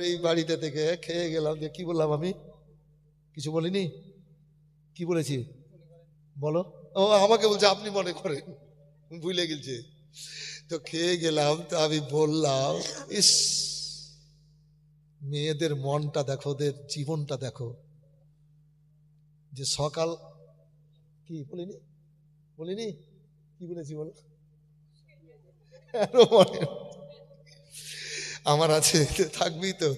এই বাড়িতে থেকে খেয়ে গেলাম, যে কি বললাম আমি, কিছু বলিনি, কি বলেছি বলো? ও আমাকে বলছে আপনি মনে করেন, ভুলে গেছে। তো খেয়ে গেলাম, তো আমি বললাম, ইস মেয়েদের মনটা দেখো, ওদের জীবনটা দেখো, যে সকাল কি বলিনি, বলিনি কি বলেছি বলো? আমার আছে, থাকবি তো।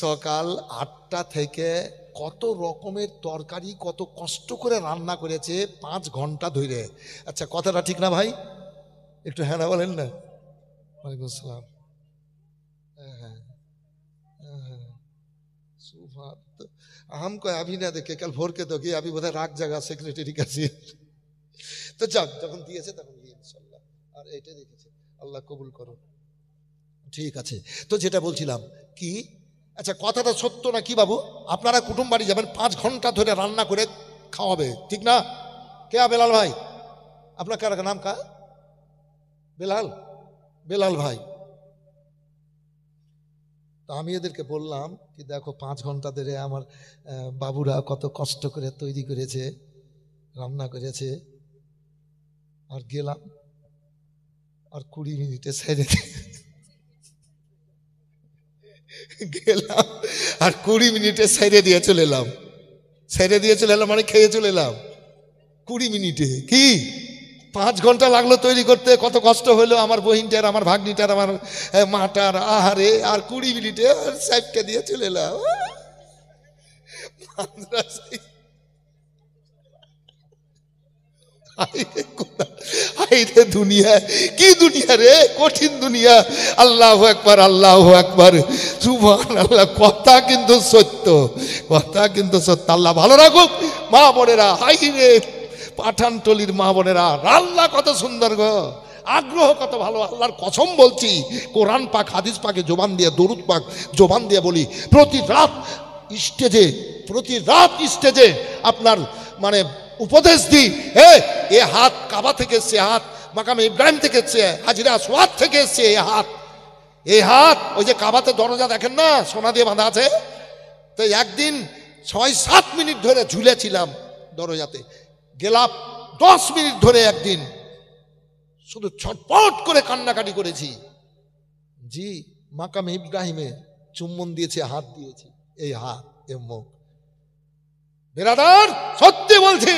সকাল 8টা থেকে কত রকমের তরকারি, কত কষ্ট করে রান্না করেছে 5 ঘন্টা ধরে। আচ্ছা কথাটা ঠিক না ভাই? একটু হ্যাঁ না বলেন না। ওয়ালাইকুম আসসালাম। হ্যাঁ হ্যাঁ হ্যাঁ, सुबह तो हमको अभी ना देखे, कल भोर के तो गए, अभी बोधा राग जगह सेक्रेटरी का सी। তো যাক, যখন দিয়েছে তখন দিয়ে ইনশাআল্লাহ। আর এটা দেখেছে, আল্লাহ কবুল করো। ঠিক আছে, তো যেটা বলছিলাম কি, আচ্ছা কথাটা সত্য না কি বাবু? আপনারা কুটুম বাড়ি যাবেন, 5 ঘন্টা ধরে রান্না করে খাওয়াবে, ঠিক না? কে বেলাল ভাই? আপনার কার নাম কা? বেলাল, বেলাল ভাই। তো আমি এদেরকে বললাম কি দেখো 5 ঘন্টা ধরে আমার বাবুরা কত কষ্ট করে তৈরি করেছে, রান্না করেছে, আর গেলাম আর 20 মিনিটে সেরে গেলাম আর 20 মিনিটে সেরে দিয়ে চলে এলাম। সেরে দিয়ে চলে এলাম মানে খেয়ে চলে এলাম 20 মিনিটে। কি 5 ঘন্টা লাগলো তৈরি করতে, কত কষ্ট হলো আমার বহিনটার, আমার ভাগ্নিটার, আমার মাটার, আহারে, আর 20 মিনিটে সাইডটা দিয়ে চলে এলাম। দুনিয়া কি দুনিয়া রে, কঠিন দুনিয়া। আল্লাহু আকবার, আল্লাহু আকবার, সুবহানাল্লাহ। কথা কিন্তু সত্য, কথা কিন্তু সত্য। আল্লাহ ভালো রাখুক মা বোনেরা। হাই রে পাঠানটলির মা বোনেরা, রান্না কত সুন্দর গো, আগ্রহ কত ভালো। আল্লাহর কসম বলছি, কোরআন পাক হাদিস পাকে জবান দিয়ে, দরুদ পাক জবান দিয়ে বলি, প্রতি রাত স্টেজে আপনার মানে উপদেশ দিই, এ হাত কাবা থেকে এসছে, হাত মাকামে ইব্রাহিম থেকে এসছে, হাজিরা আসওয়াদ থেকে এসছে, এই হাত ওই যে কাবাতে দরজা দেখেন না, সোনা দিয়ে বাঁধা আছে। তো একদিন 6-7 মিনিট ধরে ঝুলেছিলাম দরজাতে, গেলাম 10 মিনিট ধরে, একদিন শুধু ছটপট করে কান্নাকাটি করেছি। জি মাকামে ইব্রাহিমে চুম্বন দিয়েছে, হাত দিয়েছি, এই হাত, এ মুখ। বেরাদার সত্যি বলছি,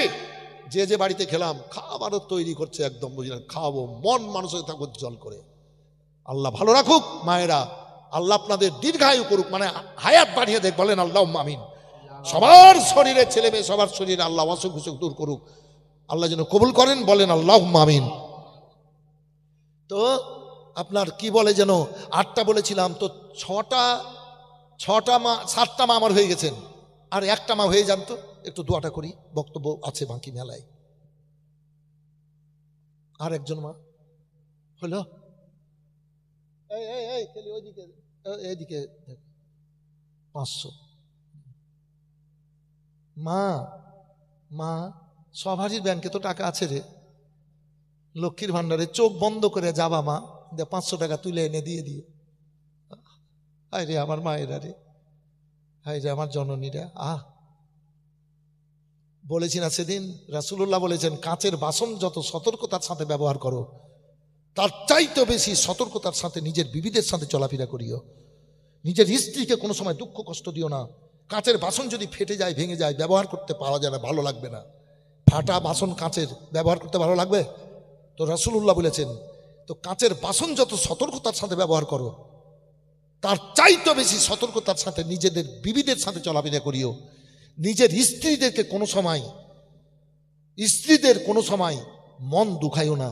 যে বাড়িতে খেলাম, খাবারও তৈরি করছে একদম, বুঝলেন, খাওয়াবো, মন মানুষের থাকবো জল করে। আল্লাহ ভালো রাখুক মায়েরা, আল্লাহ আপনাদের দীর্ঘায়ু করুক, মানে হায়াত বাড়িয়ে দেখ, বলেন আল্লাহ আমিন। সবার শরীরে, ছেলে মেয়ে সবার শরীরে আল্লাহ অসুখ বিসুখ দূর করুক, আল্লাহ যেন কবুল করেন, বলেন আল্লাহ আমিন। তো আপনার কি বলে যেন 8টা বলেছিলাম, তো 7টা মা আমার হয়ে গেছেন, আর 1টা মা হয়ে যান। তো একটু দোয়াটা করি, বক্তব্য আছে বাকি মেলায়। আর একজন মা হলো, এইদিকে 500 মা সবারই ব্যাংকে তো টাকা আছে রে, লক্ষ্মীর ভান্ডারে চোখ বন্ধ করে যাবা মা, 500 টাকা তুলে এনে দিয়ে দিয়ে। হায় রে আমার মায়েরা রে, হায় রে আমার জননীরা। বলেছি না সেদিন, রাসূলুল্লাহ বলেছেন, কাঁচের বাসন যত সতর্কতার সাথে ব্যবহার করো, তার চাইতে বেশি সতর্কতার সাথে নিজের বিবিদের সাথে চলাফেরা করিও। নিজের স্ত্রীকে কোনো সময় দুঃখ কষ্ট দিও না। কাঁচের বাসন যদি ফেটে যায়, ভেঙে যায়, ব্যবহার করতে পারা যায় না, ভালো লাগবে না। ফাটা বাসন কাঁচের ব্যবহার করতে ভালো লাগবে? তো রাসূলুল্লাহ বলেছেন, তো কাঁচের বাসন যত সতর্কতার সাথে ব্যবহার করো, তার চাইতে বেশি সতর্কতার সাথে নিজেদের বিবিদের সাথে চলাফেরা করিও। নিজের স্ত্রীদের কোনো সময় মন দুখাইও না।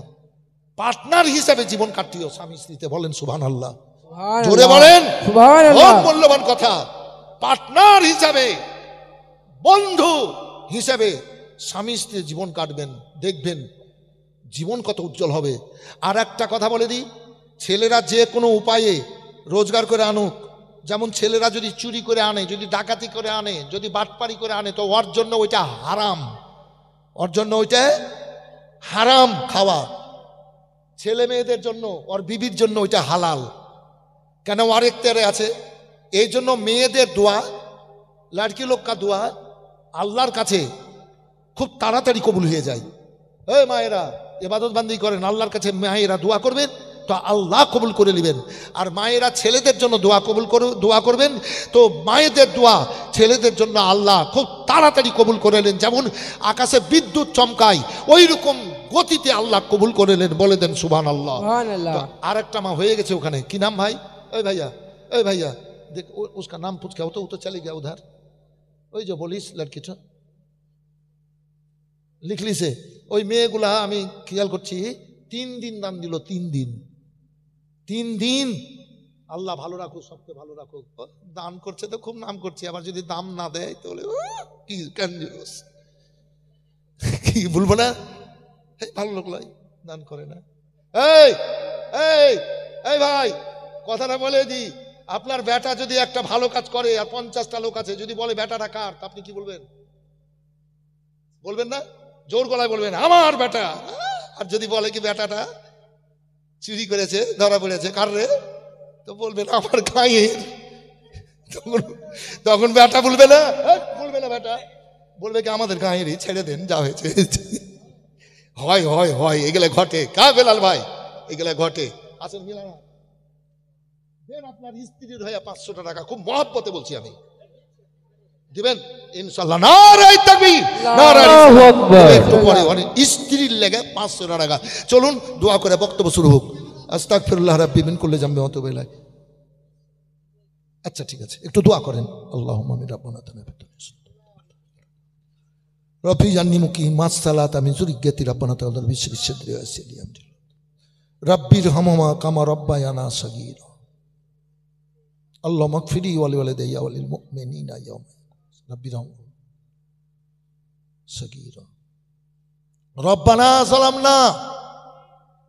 পার্টনার হিসাবে জীবন কাটিও স্বামী স্ত্রীতে, বলেন সুবহানাল্লাহ, জোরে বলেন সুবহানাল্লাহ। মূল্যবান কথা, পার্টনার হিসাবে, বন্ধু হিসাবে স্বামী স্ত্রী জীবন কাটবেন, দেখবেন জীবন কত উজ্জ্বল হবে। আর একটা কথা বলে দিই, ছেলেরা যে কোনো উপায়ে রোজগার করে আনুক, যেমন ছেলেরা যদি চুরি করে আনে, যদি ডাকাতি করে আনে, যদি বাটপারি করে আনে, তো ওর জন্য ওইটা হারাম, ওর জন্য ওইটা হারাম খাওয়া। ছেলে মেয়েদের জন্য, ওর বিবির জন্য ওইটা হালাল। কেন? ওর ইখতিয়ারে আছে, এই জন্য মেয়েদের দোয়া, লড়কি লোক কা দোয়া আল্লাহর কাছে খুব তাড়াতাড়ি কবুল হয়ে যায়। এই মায়েরা ইবাদত বান্দি করেন, আল্লাহর কাছে মায়েরা দোয়া করবেন তো আল্লাহ কবুল করে নেবেন। আর মায়েরা ছেলেদের জন্য দোয়া করবেন তো মায়েদের দোয়া ছেলেদের জন্য আল্লাহ খুব তাড়াতাড়ি কবুল করে নেন। যেমন আকাশে বিদ্যুৎ চমকায় ওই রকম গতিতে আল্লাহ কবুল করে নেন। বলে দেন সুবহানাল্লাহ। আর একটা মা হয়ে গেছে ওখানে, কি নাম ভাই? ওই ভাইয়া দেখ उसका नाम पूछ क्या, वो तो चले गया उधर, ওই যে বলিস লড়কিটা লিখলি সে, ওই মেয়েগুলা আমি খেয়াল করছি 3 দিন দান দিল, 3 দিন। আল্লাহ ভালো রাখুক, সবকে ভালো রাখুক। দান করছে তো খুব নাম করছি, আবার যদি দাম না দেয় তাহলে কি কনজুস, কি বলবো না, ভালো লোক লাই দান করে না। এই এই এই ভাই কথাটা বলে দি, আপনার বেটা যদি একটা ভালো কাজ করে আর 50টা লোক আছে, যদি বলে বেটাটা কার, তা আপনি কি বলবেন? বলবেন না? জোর গলায় বলবেন আমার বেটা। আর যদি বলে কি বেটাটা চুরি করেছে, ধরা পড়েছে, কার রে, তো বলবেন আমার গাঁয়ের। তখন বেটা বলবে না, বেটা বলবে কি আমাদের গাঁয়েরই, ছেড়ে দেন যা হয়েছে। হয় এগুলো ঘটে। কা বেলাল ভাই এগুলো ঘটে। আসেন মিলানা দেন আপনার স্ত্রীর হয়ে 500 টাকা, খুব মহব্বতে বলছি আমি, দিবেন ইনশাআল্লাহ। নারায়ে তাকবীর, আল্লাহু আকবার। একটু পরে স্ত্রীর লেগে 500 টাকা। চলুন দোয়া করে বক্তব্য শুরু হোক। আস্তাগফিরুল্লাহ রাব্বি মিন কুল্লি যামবি ওয়া আতুবু ইলাইহি। আচ্ছা ঠিক আছে, একটু দোয়া করেন। আল্লাহুম্মা মিন রাব্বানা তানাব্বাত রব্বি জান্নি মুকিম মাসসালাত মিন যুররিয়াতি রাব্বানা তাআলা বিশরি সাদরি ওয়া ইয়াসসির লি আমরি রাব্বির হামমা কামা রাব্বায়ানা সাগীরা আল্লাহুম্মা গফিরি ওয়া লিওয়ালিদাইয়া ওয়া লিল মুমিনিনা ইয়াওমা রাব্বির হামহুম সাগীরা রব্বানা যালামনা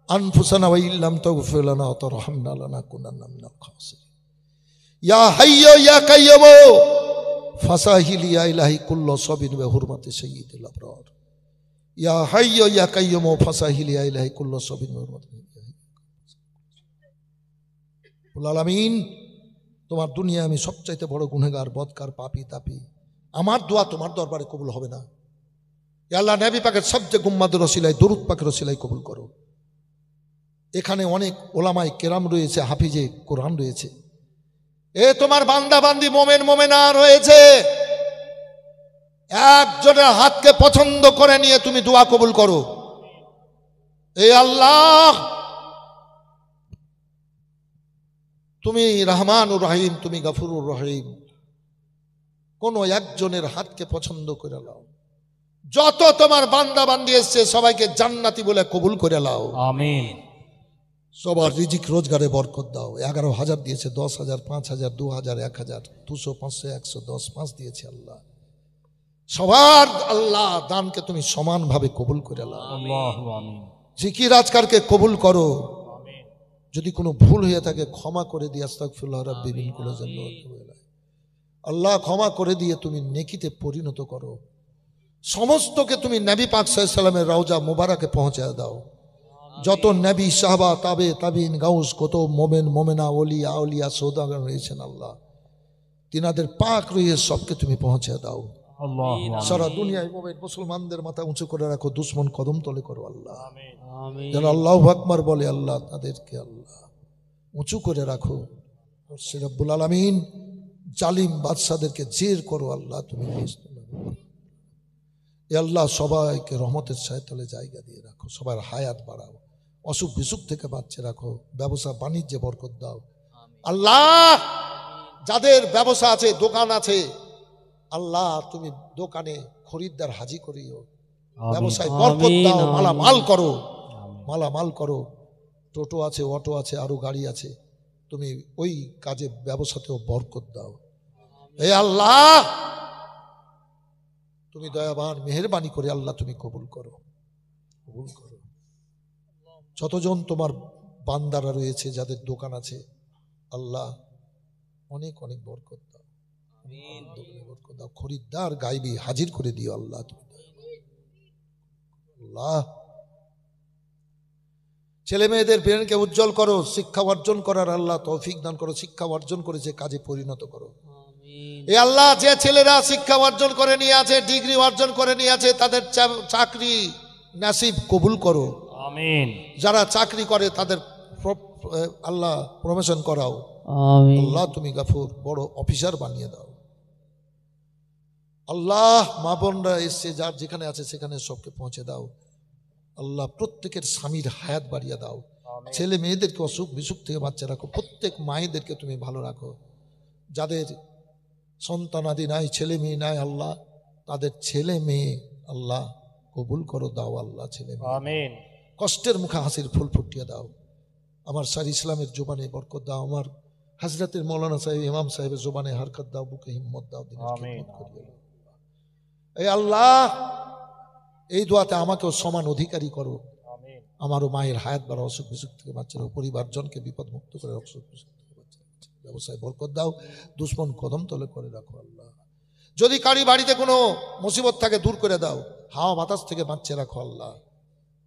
আনফুসানা ওয়া ইল্লাম তাগফির লানা ওয়া তারহামনা লানাকুনান্না মিনাল খাসিরিন ইয়া হাইয়্যু ইয়া কাইয়্যুম ফাসাহিল ইয়া ইলাহি কুল্লু সাবিন ওয়া হুরমাতি সাইয়্যিদিল আবরার ইয়া হাইয়্যু ইয়া কাইয়্যুম ফাসাহিল ইয়া ইলাহি কুল্লু সাবিন ওয়া হুরমাতি রব্বুল আলামিন। তোমার দুনিয়া আমি সবচাইতে বড় গুনাহগার, বদকার, পাপী তাপী। আমার দোয়া তোমার দরবারে কবুল হবে না। ইয়া আল্লাহ নবী পাকের সবচেয়ে গুম্মাদের ওসিলায় দরুদ পাকের ওসিলায় কবুল করো। এখানে অনেক ওলামায়ে কেরাম রয়েছে, হাফিজে কোরআন রয়েছে। এ তোমার বান্দা বান্দি মোমেন মোমেনা রয়েছে, একজনের হাতকে পছন্দ করে নিয়ে তুমি দোয়া কবুল করো। এ আল্লাহ তুমি রহমানুর রহিম, তুমি গফুরুর রহিম, কোন একজনের হাতকে পছন্দ করে নাও। যত তোমার বান্দা বান্দি এসছে সবাইকে জান্নাতি বলে কবুল করে নাও, আমিন। সবার রিজিক রোজগারে বরকত দাও। 11,000 দিয়েছে, 10,000, 5,000, 2,000, 1,000, 200, 500, 110, 5 দিয়েছে আল্লাহ। সবার আল্লাহ দানকে তুমি সমানভাবে কবুল করে নাও, আমিন। জিকির আজকারকে কবুল করো। যদি কোনো ভুল হয়ে থাকে ক্ষমা করে দিয়ে আস্তাগফিরুল্লাহ রাব্বি মিন কুল্লি যামবি ওয়া আতুবু ইলাইহি। আল্লাহ ক্ষমা করে দিয়ে তুমি নেকিতে পরিণত করো। সমস্তকে তুমি নবী পাক সাল্লাল্লাহু আলাইহি সাল্লামের রওজা মুবারাকে পৌঁছায় দাও। যত নবী সাহাবা তাবে তাবিন গাউস কত মোমেন মোমেনা ওলিয়া আউলিয়া সওদাগর রয়েছেন আল্লাহ, তিনাদের পাক রয়ে সবকে তুমি পৌঁছে দাও। সারা দুনিয়ায় মোমেন মুসলমানদের মাথা উঁচু করে রাখো, দুশ্মন কদম তলে করো আল্লাহ। যারা আল্লাহু আকবার বলে আল্লাহ তাদেরকে আল্লাহ উঁচু করে রাখো। সে রব্বুল আলামিন জালিম বাদশাদেরকে জের করো আল্লাহ তুমি। এ আল্লাহ সবাইকে রহমতের ছায়াতলে জায়গা দিয়ে রাখো, সবার হায়াত বাড়াও, অসুখ বিসুখ থেকে বাঁচিয়ে রাখো, ব্যবসা বাণিজ্যে বরকত দাও আল্লাহ। যাদের ব্যবসা আছে, দোকান আছে আল্লাহ তুমি দোকানে খরিদ্দার হাজি করিও, ব্যবসায় বরকত দাও, মালামাল করো, মালামাল করো। টোটো আছে, অটো আছে, আরো গাড়ি আছে, তুমি ওই কাজে ব্যবসাতেও বরকত দাও। হে আল্লাহ তুমি দয়াবান মেহেরবানি করে আল্লাহ তুমি কবুল করো, কবুল করো। যতজন তোমার বান্দারা রয়েছে যাদের দোকান আছে আল্লাহ অনেক অনেক বরকত দাও, বরকত দাও। খরিদ্দার গাইবি হাজির করে দিও আল্লাহ তুমি। আল্লাহ ছেলে মেয়েদের ব্রেনকে উজ্জ্বল করো, শিক্ষা অর্জন করার আল্লাহ তৌফিক দান করো, শিক্ষা অর্জন করেছে কাজে পরিণত করো। এ আল্লাহ, যে ছেলেরা শিক্ষা অর্জন করে নিয়ে আছে, ডিগ্রি অর্জন করে নিয়ে আছে, তাদের চাকরি নসিব কবুল করো। আমিন। যারা চাকরি করে তাদের আল্লাহ প্রমোশন করাও। আল্লাহ তুমি গাফুর, বড় অফিসার বানিয়ে দাও। আল্লাহ মা বোনরা এসছে যার যেখানে আছে সেখানে সবকে পৌঁছে দাও। আল্লাহ প্রত্যেকের স্বামীর হায়াত বাড়িয়ে দাও। ছেলে মেয়েদেরকে অসুখ বিসুখ থেকে বাচ্চা রাখো। প্রত্যেক মায়েদেরকে তুমি ভালো রাখো। যাদের সন্তানাদি নাই, ছেলে মেয়ে নাই, আল্লাহ তাদের ছেলে মেয়ে আল্লাহ কবুল করো, দাও আল্লাহ ছেলে মেয়ে। আমিন। কষ্টের মুখে হাসির ফুল ফুটিয়ে দাও। আমার স্যার ইসলামের জোবানে বরকত দাও। আমার হযরতের মৌলানা সাহেব ইমাম সাহেবের জোবানে হরকত দাও, বুকে হিম্মত দাও। এই আল্লাহ, এই দোয়াতে আমাকেও সমান অধিকারী করো। আমারও মায়ের হায়াত বাড়াও, অসুখ বিসুখ থেকে বাচ্চারা, পরিবারজনকে বিপদ মুক্ত করে, অসুখ বিসুখ থেকে বাচ্চারা, ব্যবসায় বরকত দাও, দুশ্মন কদম তলে করে রাখো আল্লাহ। যদি কারি বাড়িতে কোনো মুসিবত থাকে দূর করে দাও, হাওয়া বাতাস থেকে বাঁচিয়ে রাখো আল্লাহ।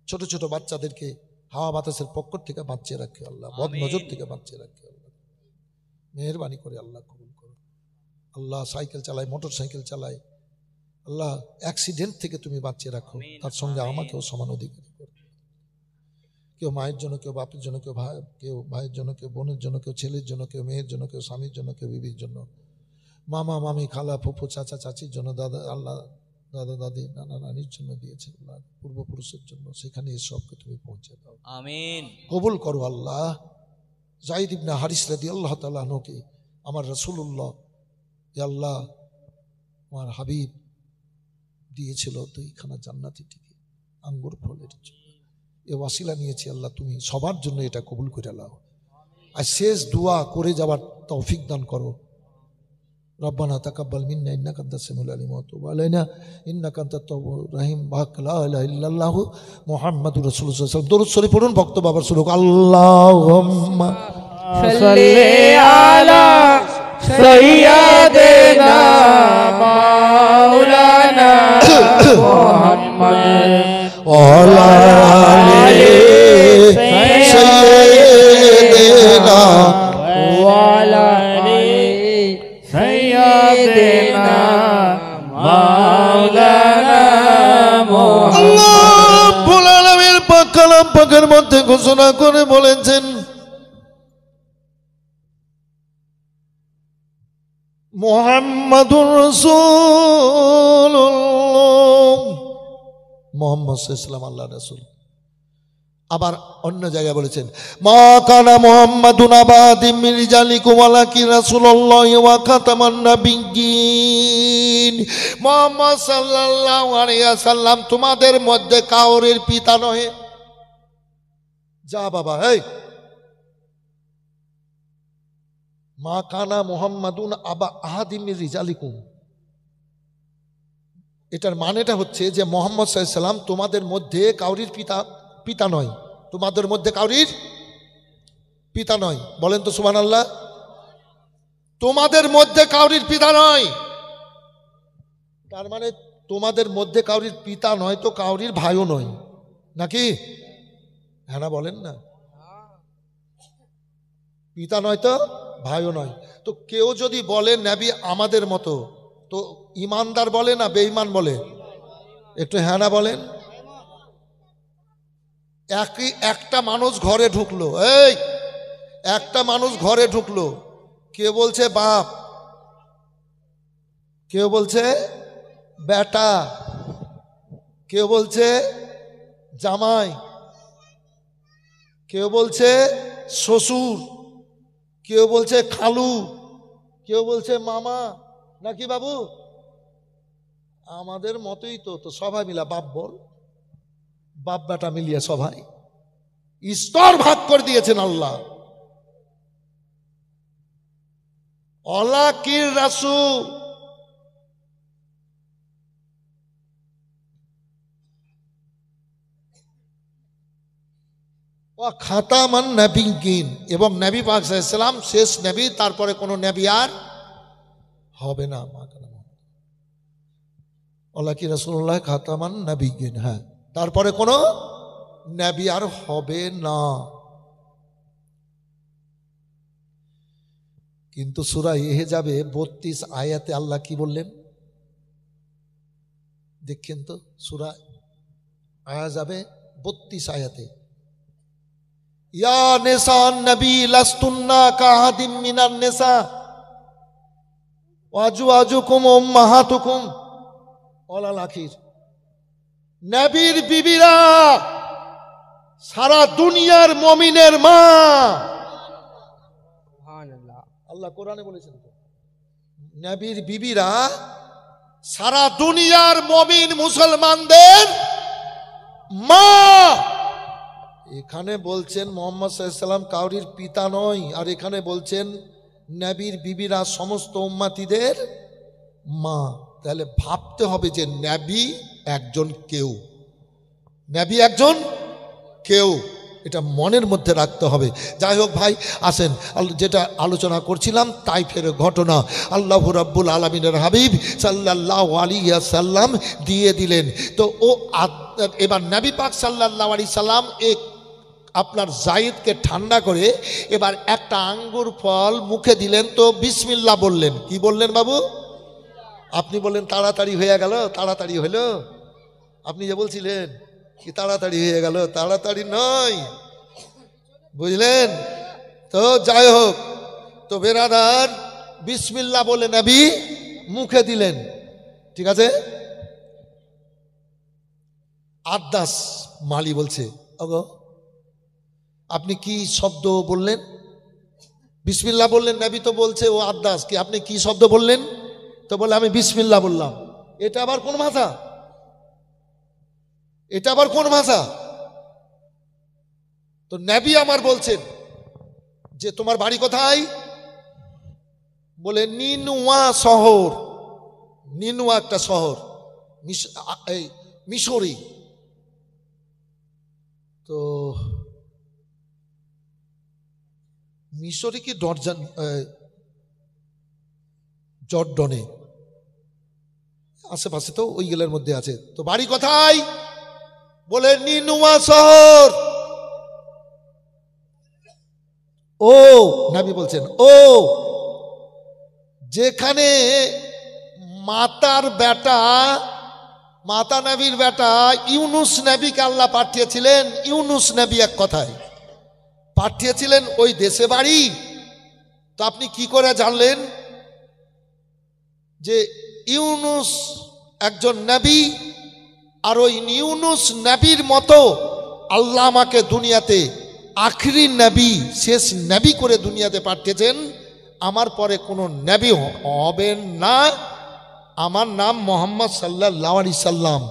ছোট ছোট বাচ্চাদেরকে হাওয়া বাতাসের পক্কর থেকে বাঁচিয়ে রাখে আল্লাহ, বদ নজর থেকে বাঁচিয়ে রাখে আল্লাহ। মেহেরবানি করে আল্লাহ কবুল করো আল্লাহ। সাইকেল চালায়, মোটর সাইকেল চালায় আল্লাহ, অ্যাক্সিডেন্ট থেকে তুমি বাঁচিয়ে রাখো, তার সঙ্গে আমাকেও সমান অধিকারী করো। কেউ মায়ের জন্য, কেউ বাপের জন্য, কেউ ভাইয়ের জন্য, কেউ বোনের জন্য, কেউ ছেলের জন্য, কেউ মেয়ের জন্য, কেউ স্বামীর জন্য, কেউ বিবির জন্য, মামা মামি খালা ফুফু চাচা চাচির জন্য, দাদা আল্লাহ দাদা দাদি নানা নানির জন্য দিয়েছে আল্লাহ, পূর্বপুরুষের জন্য, সেখানে সবকে তুমি পৌঁছে দাও। আমিন। কবুল করো আল্লাহ। যায়েদ ইবনে হারিস রাদিয়াল্লাহু তাআলা আনহুকে আমার রাসূলুল্লাহ আল্লাহ আমার হাবিব দিয়েছিল 2খানা জান্নাতি টিকি আঙ্গুর ফলের জন্য। এ ওয়াসিলা নিয়েছি আল্লাহ, তুমি সবার জন্য এটা কবুল করে নাও। আর শেষ দোয়া করে যাওয়ার তৌফিক দান করো। রব্বানা তাকাব্বাল মিন্না ইন্নাকা আনতাস সামিউল আলিম ওয়া তুব আলাইনা ইন্নাকা আনতাত তাওয়াবুর রহিম। বাক লা ইলাহা ইল্লাল্লাহু মুহাম্মাদুর রাসূলুল্লাহ সাল্লাল্লাহু আলাইহি ওয়াসাল্লাম। দরুদ শরীফ পড়ুন, বক্তব্য আবার শুরু। আল্লাহুম্মা সাল্লি আলা সাইয়্যিদিনা মাওলানা মুহাম্মাদ ওয়া আলা আলি সাইয়্যিদিনা ওয়া আলা আলি সাইয়্যিদিনা মাওলানা মুহাম্মাদ। আল্লাহ রাব্বুল আলামিন পাক কালাম পাকের মধ্যে ঘোষণা করে বলেছেন, মুহাম্মাদুর রাসূলুল্লাহ। মুহাম্মদ সাল্লাল্লাহু আল্লাহর রাসূল। আবার অন্য জায়গায় বলেছেন, মা কানা মুহাম্মাদুন আবাদিম মিন রিজালিকুম ওয়ালাকিন রাসূলুল্লাহ ওয়া খাতামান নাবিয়্যিন। মুহাম্মদ সাল্লাল্লাহু আলাইহি ওয়াসাল্লাম তোমাদের মধ্যে কাউরের পিতা নহে। যা বাবা, এই মা কানা মুহাম্মাদুন আবা আহাদিম মিন রিজালিকুম, এটার মানেটা হচ্ছে যে মুহাম্মদ সাল্লাল্লাহু আলাইহি ওয়াসাল্লাম তোমাদের মধ্যে কাউরির পিতা নয়। তোমাদের মধ্যে কাউরির পিতা নয়। বলেন তো সুবহানাল্লাহ। তোমাদের মধ্যে কাউরির পিতা নয়, তার মানে তোমাদের মধ্যে কাউরির পিতা নয় তো কাউরির ভাইও নয়, নাকি? হ্যাঁ না বলেন না? পিতা নয় তো ভাইও নয়। তো কেউ যদি বলে নবী আমাদের মতো, তো ইমানদার বলে না বেঈমান বলে? একটু হ্যাঁ না বলেন। একটা মানুষ ঘরে ঢুকলো, এই একটা মানুষ ঘরে ঢুকলো, কে বলছে বাপ, কেউ বলছে বেটা, কেউ বলছে জামাই, কেউ বলছে শ্বশুর, কেউ বলছে খালু, কেউ বলছে মামা, নাকি বাবু? আমাদের মতোই তো সবাই মিলা বাপ বল, বাপ বেটা মিলিয়ে সবাই স্তর ভাগ করে দিয়েছেন আল্লাহ। ওয়ালাকিন রাসূল, ওয়া খাতামান নাবিয়্যিন, এবং নবী পাক সাল্লাল্লাহু আলাইহি ওয়াসাল্লাম শেষ নবী, তারপরে কোনো নবী আর হবে না। ওয়ালাকিন রাসূলুল্লাহ খাতামান নাবিয়্যিন, হ্যাঁ, তারপরে কোনো নবী আর হবে না। কিন্তু সূরা আহজাবে 32 আয়াতে আল্লাহ কি বললেন দেখেন তো, সূরা আহজাবে 32 আয়াতে, ইয়া নিসান নবী লাস্তুন্না কাহাদিম মিনান নিসা ওয়াজওয়াজুকুম উম্মাহাতুকুম ওয়ালাল আখির। নবীর বিবিরা সারা দুনিয়ার মুমিনের মা। সুবহানাল্লাহ। আল্লাহ কোরআনে বলেছেন তো, নবীর বিবিরা সারা দুনিয়ার মুমিন মুসলমানদের মা। এখানে বলছেন মুহাম্মদ সাল্লাল্লাহু আলাইহি ওয়াসাল্লাম কাউরির পিতা নয়, আর এখানে বলছেন নবীর বিবিরা সমস্ত উম্মতিদের মা। তাহলে ভাবতে হবে যে নবী একজন কেউ, নবী একজন কেউ, এটা মনের মধ্যে রাখতে হবে। যাই হোক ভাই, আসেন যেটা আলোচনা করছিলাম তাইফের ঘটনা। আল্লাহ রাব্বুল আলামিনের হাবিব সাল্লাল্লাহু আলাইহি ওয়াসাল্লাম দিয়ে দিলেন। তো ও এবার নবী পাক সাল্লাল্লাহু আলাইহি সাল্লাম আপনার জায়েদকে ঠান্ডা করে এবার একটা আঙ্গুর ফল মুখে দিলেন, তো বিসমিল্লাহ বললেন। কি বললেন বাবু? আপনি বললেন তাড়াতাড়ি হয়ে গেল, তাড়াতাড়ি হলো। আপনি যে বলছিলেন কি তাড়াতাড়ি হয়ে গেল, তাড়াতাড়ি নয়, বুঝলেন তো। যাই হোক, তো বেরাদার বিসমিল্লাহ বলে নবী মুখে দিলেন, ঠিক আছে। আদ্দাস মালি বলছে, ওগো আপনি কি শব্দ বললেন? বিসমিল্লাহ বললেন, নবী তো বলছে ও আদ্দাস কি আপনি কি শব্দ বললেন? তো বলে আমি বিসমিল্লাহ বললাম। এটা আবার কোন ভাষা? এটা আবার কোন ভাষা? তো নবী আমার বলছেন যে তোমার বাড়ি কোথায়? বলে নিনুয়া শহর। নিনুয়া একটা শহর, মিশরি। তো মিশরি কি জর্ডনে আশেপাশে, তো ওইগুলোর মধ্যে আছে। তো বাড়ি কোথায়? বলে নিনুয়া শহর। ও নবী বলছেন, ও যেখানে মাতার বেটা, মাতা নবীর বেটা ইউনুস নবীকে আল্লাহ পাঠিয়েছিলেন। ইউনুস নবী এক কথায় পাঠিয়েছিলেন, ওই দেশে বাড়ি। তো আপনি কি করে জানলেন যে ইউনুস একজন নবী? আর ওই ইউনুস নবীর মতো আল্লাহ আমাকে দুনিয়াতে আখরি নবী, শেষ নবী করে দুনিয়াতে পাঠিয়েছেন। আমার পরে কোনো নবী হবেন না। আমার নাম মোহাম্মদ সাল্লাল্লাহু আলাইহি সাল্লাম।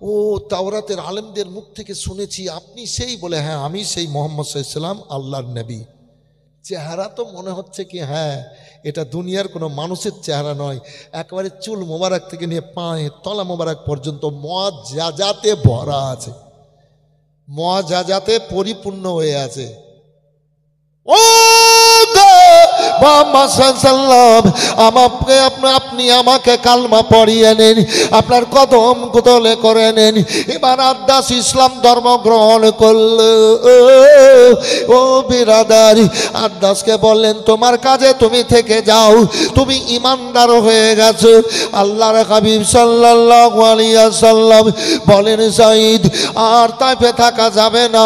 ও তাওরাতের আলেমদের মুখ থেকে শুনেছি আপনি সেই। বলে হ্যাঁ আমি সেই মোহাম্মদ সাল্লাল্লাহু আলাইহি সাল্লাম, আল্লাহর নবী। চেহারা তো মনে হচ্ছে কি হ্যাঁ এটা দুনিয়ার কোনো মানুষের চেহারা নয়, একেবারে চুল মোবারক থেকে নিয়ে পায়ের তলা মোবারক পর্যন্ত মুআজ্জাজাতে ভরা আছে, মুআজ্জাজাতে পরিপূর্ণ হয়ে আছে। ও মোহাম্মদ সাল্লাল্লাহু আলাইহি সাল্লাম, আপনি আমাকে কালমা পড়িয়ে নেন, আপনার কদম কোতলে করে নেন। এবার আদ্দাস ইসলাম ধর্ম গ্রহণ করল। ও বিরাদার, আদ্দাসকে বললেন তোমার কাজে তুমি থেকে যাও, তুমি ইমানদার হয়ে গেছো। আল্লাহর হাবিব সাল্লাল্লাহু আলাইহি ওয়াসাল্লাম বলেন সাঈদ আর তাইফে থাকা যাবে না,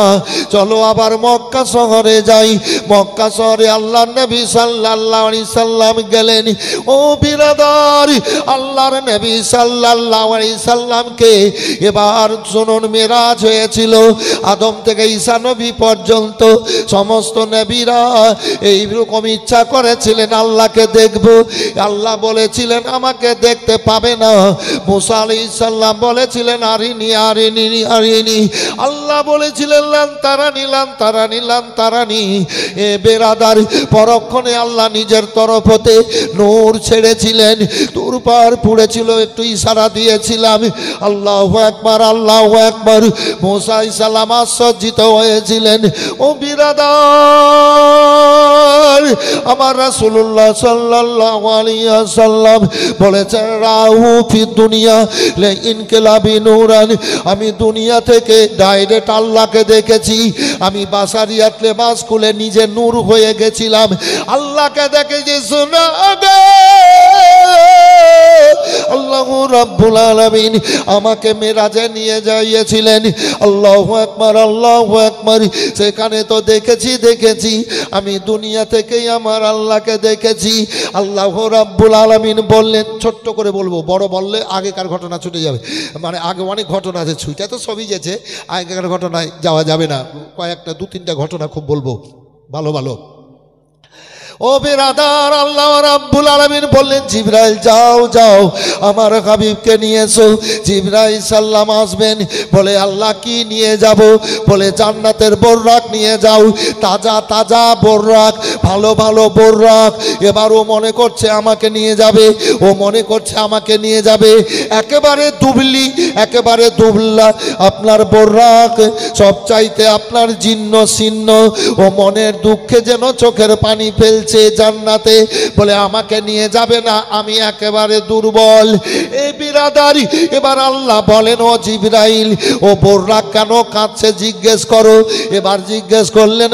চলো আবার মক্কা শহরে যাই। মক্কা শহরে আল্লাহর নবী সাল্লাল্লাহু আলাইহি সাল্লাম গেলেন। ও বিরাদার, আল্লাহর নবী সাল্লাল্লাহু আলাইহি সাল্লামকে এবার শুনুন মেরাজ হয়েছিল। আদম থেকে ঈসা নবী পর্যন্ত সমস্ত নবীরা এইরকম ইচ্ছা করেছিলেন আল্লাহকে দেখব। আল্লাহ বলেছিলেন আমাকে দেখতে পাবে না। মুসা আলাইহিস সালাম বলেছিলেন আরিনি আরিনি আরিনি। আল্লাহ বলেছিলেন লান তারানি লান তারানি লান তারানি। এ বেরাদার, পরক্ষণে আল্লাহ নিজের তরফ হতে নূর ছেড়েছিলেন, নূর পার পুড়েছিল, একটু ইশারা দিয়েছিলাম, আল্লাহু আকবার আল্লাহু আকবার। মুসা আলাইহিস সালাম আশ্চর্যিত হয়েছিলেন। ও বিরাদার, আমার রাসূলুল্লাহ সাল্লাল্লাহু আলাইহি ওয়াসাল্লাম বলেছেন, রাহু ফি দুনিয়া লে ইনকিলাবি নূরান, আমি দুনিয়া থেকে ডাইরেক্ট আল্লাহকে দেখেছি। আমি বাসারিয়াত লেবাস খুলে নিজে নূর হয়ে গেছিলাম, আল্লাহকে দেখেছি। শোনা গে, আল্লাহু রাব্বুল আলামিন আমাকে মেরাজে নিয়ে যাইয়েছিলেন। আল্লাহু আকবার আল্লাহু আকবার। সেখানে তো দেখেছি আমি দুনিয়া থেকেই আমার আল্লাহকে দেখেছি। আল্লাহু রাব্বুল আলামিন বললেন, ছোট্ট করে বলবো, বড় বললে আগেকার ঘটনা ছুটে যাবে, মানে আগে অনেক ঘটনা আছে, ছুটে তো সবই যেছে, আগেকার ঘটনায় যাওয়া যাবে না, কয়েকটা 2-3টা ঘটনা খুব বলবো, ভালো ভালো। ও বেরাদার, আল্লাহ রাব্বুল আলামিন বললেন, জিবরাইল যাও যাও আমার হাবিবকে নিয়ে এসো। জিবরাইল সাল্লাম আসবেন, বলে আল্লাহ কি নিয়ে যাব? বলে জান্নাতের বোররাক নিয়ে যাও, তাজা তাজা বোররাক, ভালো ভালো বোররাক। এবার ও মনে করছে আমাকে নিয়ে যাবে, ও মনে করছে আমাকে নিয়ে যাবে, একেবারে দুবলি, একেবারে দুবলা আপনার বোররাক, সব চাইতে আপনার জীর্ণ শীর্ণ। ও মনের দুঃখে যেন চোখের পানি ফেলছে জান্নাতে, বলে আমাকে নিয়ে যাবে না, আমি একেবারে দুর্বল। এই বিরাদারি, এবার আল্লাহ বলেন, ও জিবরাইল, ও বোররাক কেন কাঁদছে জিজ্ঞেস করো। এবার জিজ্ঞেস করলেন,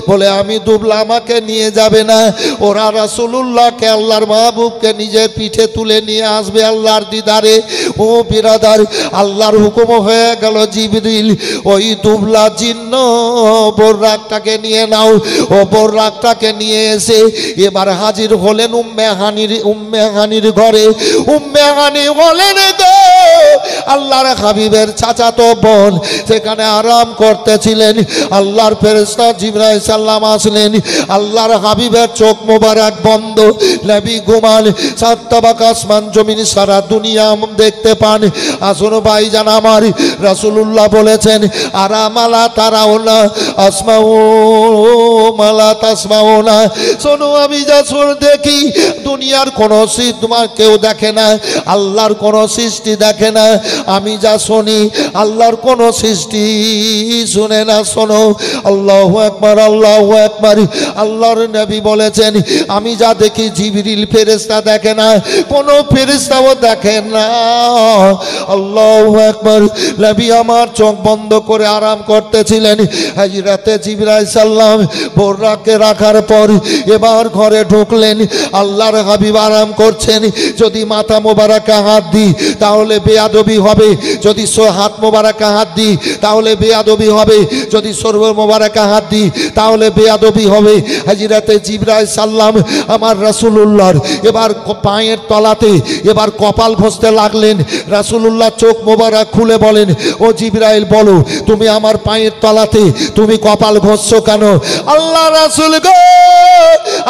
বলে আমি দুবলা, আমাকে নিয়ে যাবে না। ওরা রাসূলুল্লাহকে, আল্লাহর মাহবুবকে নিজের পিঠে তুলে নিয়ে আসবে আল্লাহর দিদারে। ও বিরাদার, আল্লাহর হুকুম হয়ে গেল, জিবরিল ওই দুবলা জীর্ণ বোররাকটাকে নিয়ে নাও। ও বোররাকটাকে নিয়ে এসে এবার হাজির হলেন উম্মে হানির ঘরে। উম্মে হানি হলেন গো আল্লাহর হাবিবের চাচাতো বোন, সেখানে আরাম করতেছিলেন। আল্লাহর ফেরেশতা জিবরাইল সাল্লাম আসলেন, আল্লাহর হাবিবের চোখ মোবারক বন্ধ, নবী ঘুমান, সাত তাবাক আসমান জমিন সারা দুনিয়া দেখতে পান। আসুন ভাইজান আমার, রাসূলুল্লাহ বলেছেন, আরামালা তারাও না, আসমাউ মালা তাসমাউ না। শোনো, আমি যা দেখি, দুনিয়ার কোনো সৃষ্টি তোমার কেউ দেখে না, আল্লাহর কোনো সৃষ্টি দেখে না। আমি যা শুনি, আল্লাহর কোনো সৃষ্টি শুনে না। শোনো, আল্লাহু আকবার আল্লাহু আকবার। আল্লাহর নবী বলেছেন, আমি যা দেখি, জিবরিল ফেরেশতা দেখে না, কোনো ফেরেশতাও দেখে না। আল্লাহু আকবার। নবী আমার চোখ বন্ধ করে আরাম করতেছিলেন। হযরতে জিবরাইল সাল্লাম বোররাকে রাখার পর এবার ঘরে ঢুকলেন। আল্লাহর হাবিব আরাম করছেন। যদি মাথা মোবারকে হাত দিই তাহলে বেয়াদবি হবে, যদি হাত মোবারকে হাত দিই তাহলে বেয়াদবি হবে, যদি সর্ব মোবারকে হাত দিই তাহলে বেয়াদবি হবে। হযরতে জিবরাইল সাল্লাম আমার রাসূলুল্লাহর এবার পায়ের তলাতে এবার কপাল ঘষতে লাগলেন। রাসূলুল্লাহ চোখ মোবারক খুলে বলেন, ও জিবরাইল বলো, তুমি আমার পায়ের তলাতে তুমি কপাল ঘষছো কেন? আল্লাহ রাসূল গো,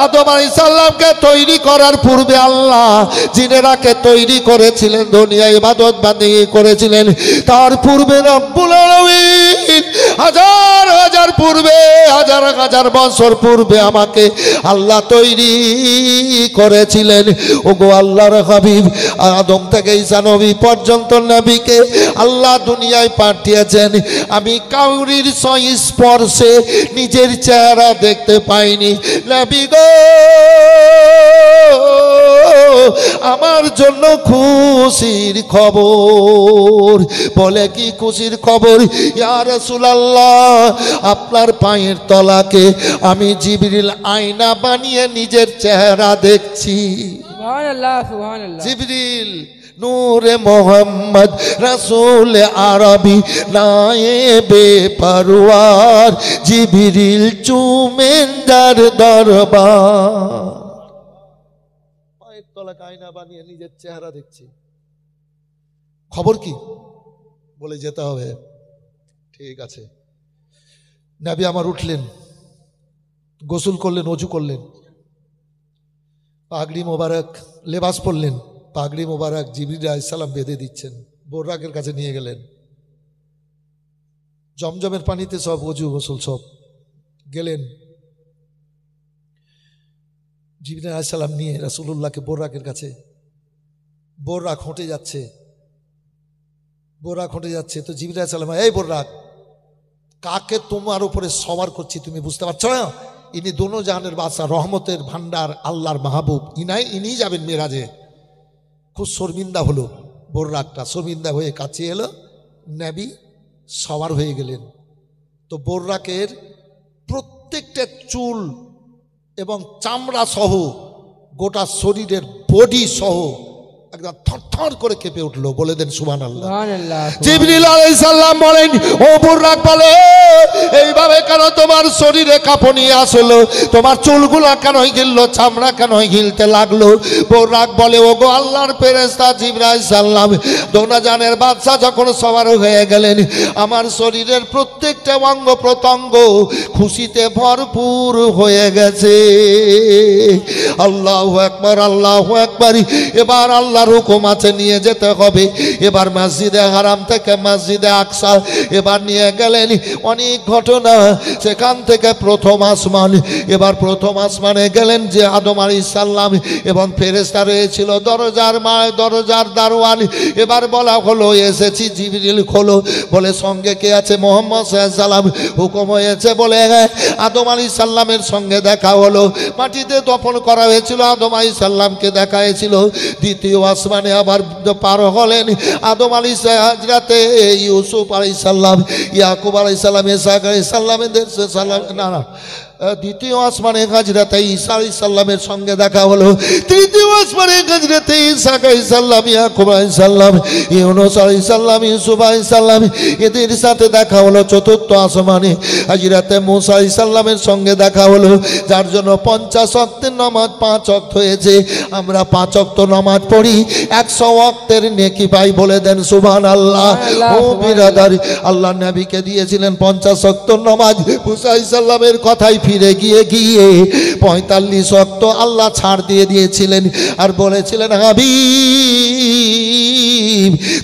আদম আলাইহিস সালামকে তৈরি করার পূর্বে আল্লাহ জিনেরাকে তৈরি করেছিলেন, দুনিয়া ইবাদত বান্দেগি করেছিলেন। তার পূর্বে রব্বুল আলামিন হাজার হাজার পূর্বে, হাজার হাজার বছর পূর্বে আমাকে আল্লাহ তৈরি করেছিলেন। ওগো আল্লাহর হাবিব, আদম থেকে ঈসা নবী পর্যন্ত নবীকে আল্লাহ দুনিয়ায় পাঠিয়েছেন। আমি কাউরির সংস্পর্শে নিজের চেহারা দেখতে পাইনি। নবী গো, আমার জন্য খুশির খবর। বলে কি খুশির খবর? ইয়া রাসূলুল্লাহ, আপনার পায়ের তলাকে আমি জিবরিল আয়না বানিয়ে নিজের চেহারা দেখছি। সুবহানাল্লাহ সুবহানাল্লাহ। জিবরিল নূরে মোহাম্মদ রাসূল আরবি নায়েবে পরওয়ার, জিবরিল চুমেন যার দরবার। পায়ের তলাকে আয়না বানিয়ে নিজের চেহারা দেখছি। খবর কি? বলে যেতে হবে। ঠিক আছে। নবী আমার উঠলেন, গোসল করলেন, ওযু করলেন, পাগড়ি মোবারক লেবাস পরলেন, পাগড়ি মোবারক জিবরিল আলাইহিস সালাম বেঁধে দিচ্ছেন, বোররাকের কাছে নিয়ে গেলেন। জমজমের পানিতে সব ওযু গোসল সব গেলেন। জিবরাইল আলাইহিস সালাম নিয়ে রাসূলুল্লাহকে বোরাকের কাছে, বোরাক হেঁটে যাচ্ছে, বোরাক হেঁটে যাচ্ছে। তো জিবরাইল আলাইহিস সালাম, এই বোরাক, কাকে তোমার উপরে সওয়ার করছি তুমি বুঝতে পারছো না? ইনি দোনো জাহানের বাদশা, রহমতের ভান্ডার, আল্লাহর মাহবুব, ইনিই যাবেন মেরাজে। খুব শর্মিন্দা হলো বোরাকটা, শর্মিন্দা হয়ে কাছে এলো, নবী সওয়ার হয়ে গেলেন। তো বোরাকের প্রত্যেকটা চুল এবং চামড়া সহ গোটা শরীরের বডি সহ একদম থরথর করে কেঁপে উঠলো। বলে দেন সুবহানাল্লাহ। সুবহানাল্লাহ। জিবরিল আলাইহিস সালাম বলেন, ও বুররাক বলে, এইভাবে কেন তোমার শরীরে কাঁপুনি আসলো? তোমার চুলগুলা কেন গিললো? চামড়া কেন গিলতে লাগলো? বুররাক বলে, ও গো আল্লাহর ফেরেশতা জিবরাইল সাল্লাম, দোনাজানের বাদশা যখন সওয়ার হয়ে গেলেন, আমার শরীরের প্রত্যেকটা অঙ্গ প্রত্যঙ্গ খুশিতে ভরপুর হয়ে গেছে। আল্লাহু আকবার, আল্লাহু আকবার। এবার আল্লাহর হুকুম আছে, নিয়ে যেতে হবে এবার মসজিদে হারাম থেকে মসজিদে আকসা। এবার নিয়ে গেলেন, অনেক ঘটনা। সেখান থেকে প্রথম আসমান, এবার প্রথম আসমানে গেলেন যে আদম আলাইহিস সালাম এবং ফেরেশতা রয়েছিল দরজার দারোয়ান। এবার বলা হলো, এসেছি। জিবরিল খোলো। বলে, সঙ্গে কে আছে? মুহাম্মদ সাল্লাল্লাহু আলাইহি সাল্লাম। হুকুম হয়েছে বলে, আদম আলাইহিস সালামের সঙ্গে দেখা হলো। মাটিতে দফন করা হয়েছিল, আদম আলাইহিস সালামকে দেখা হয়েছিল। দ্বিতীয় আসমানে আবার পার হলেন আদম আলাইহিস হযরতে ইউসুফ আলাইহিস সালাম, ইয়াকুব আলাইহিস সালাম, ইসহাক আলাইহিস সালামের সালাম, না দ্বিতীয় আসমানে হযরতে ঈসা আলাইহিস সালামের সঙ্গে দেখা হলো। তৃতীয় আসমানে হযরতে ইসহাক আলাইহিস সালাম, ইয়াকুব আলাইহিস সালাম, ইউনূস আলাইহিস সালাম, ইউসুফ আলাইহিস সালাম, এদের সাথে দেখা হলো। চতুর্থ আসমানে হযরতে মূসা আলাইহিস সালামের সঙ্গে দেখা হলো, যার জন্য 50 ওয়াক্তের নামাজ 5 ওয়াক্ত হয়েছে। আমরা 5 ওয়াক্ত নামাজ পড়ি, 100 ওয়াক্তের নেকি পাই। বলে দেন সুবহানাল্লাহ। ও বিরাদার, আল্লাহ নবীকে দিয়েছিলেন 50 ওয়াক্ত নামাজ। মূসা আলাইহিস সালামের কথাই ফিরে গিয়ে 45 ওয়াক্ত আল্লাহ ছাড় দিয়ে দিয়েছিলেন, আর বলেছিলেন, হাবিব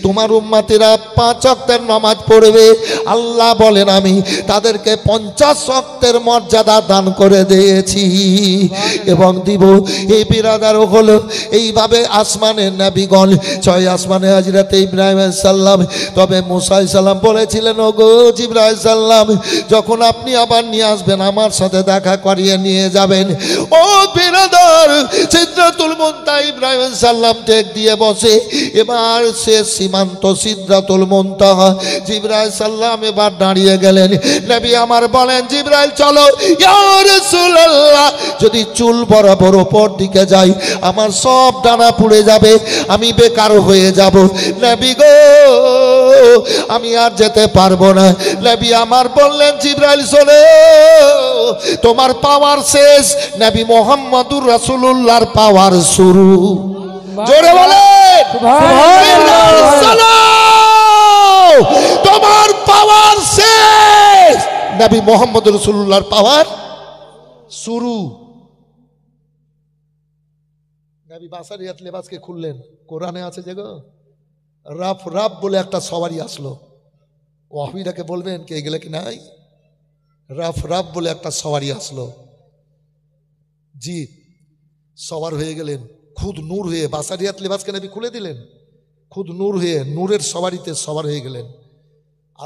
তোমার উম্মতেরা 5 ওয়াক্তের নামাজ পড়বে। আল্লাহ বলেন, আমি তাদেরকে 50 ওয়াক্তের মর্যাদা দান করে দিয়েছি এবং দিব। এই বিরাদার হলো এইভাবে আসমানের নবীগণ। 6 আসমানে হযরতে ইব্রাহিম আলাইহিস সালাম। তবে মূসা আলাইহিস সালাম বলেছিলেন, ও গো জিবরাইল আলাইহিস সালাম, যখন আপনি আবার নিয়ে আসবেন আমার সাথে দেখা করিয়ে নিয়ে যাবেন। ও বিরাদার, সিদরাতুল মুনতাহা ইব্রাহিম আলাইহিস সালাম টেক দিয়ে বসে। এবার শেষ সীমান্ত সিদরাতুল মুনতাহা। জিবরাইল আলাইহিস সালাম এবার দাঁড়িয়ে গেলেন। নবী আমার বলেন, জিবরাইল চলো। ইয়া রাসূলুল্লাহ, যদি চুল বরাবর উপর দিকে যাই আমার সব ডানা পুড়ে যাবে, আমি বেকার হয়ে যাব। নবী গো, আমি আর যেতে পারবো না। নবী আমার বললেন, জিবরাইল শোনো, তোমার পাওয়ার শেষ, নবী মুহাম্মদুর রাসূলুল্লাহর পাওয়ার শুরু। জোরে বলেন সুবহানাল্লাহ। তোমার পাওয়ার শেষ, নবী মুহাম্মদুর রাসূলুল্লাহর পাওয়ার শুরু। নবী বাসারিয়াত লেবাসকে খুললেন। কোরআনে আছে যে গো, রাফ রাফ বলে একটা সওয়ারি আসলো। ওয়াহিদাকে বলবেন কে গেলে কি নাই, রাফ রাফ বলে একটা সওয়ারি আসলো। জি, সওয়ার হয়ে গেলেন খুদ নূর হয়ে। বাসারিয়াত লেবাসকে নবী খুলে দিলেন, খুদ নূর হয়ে নূরের সওয়ারিতে সওয়ার হয়ে গেলেন।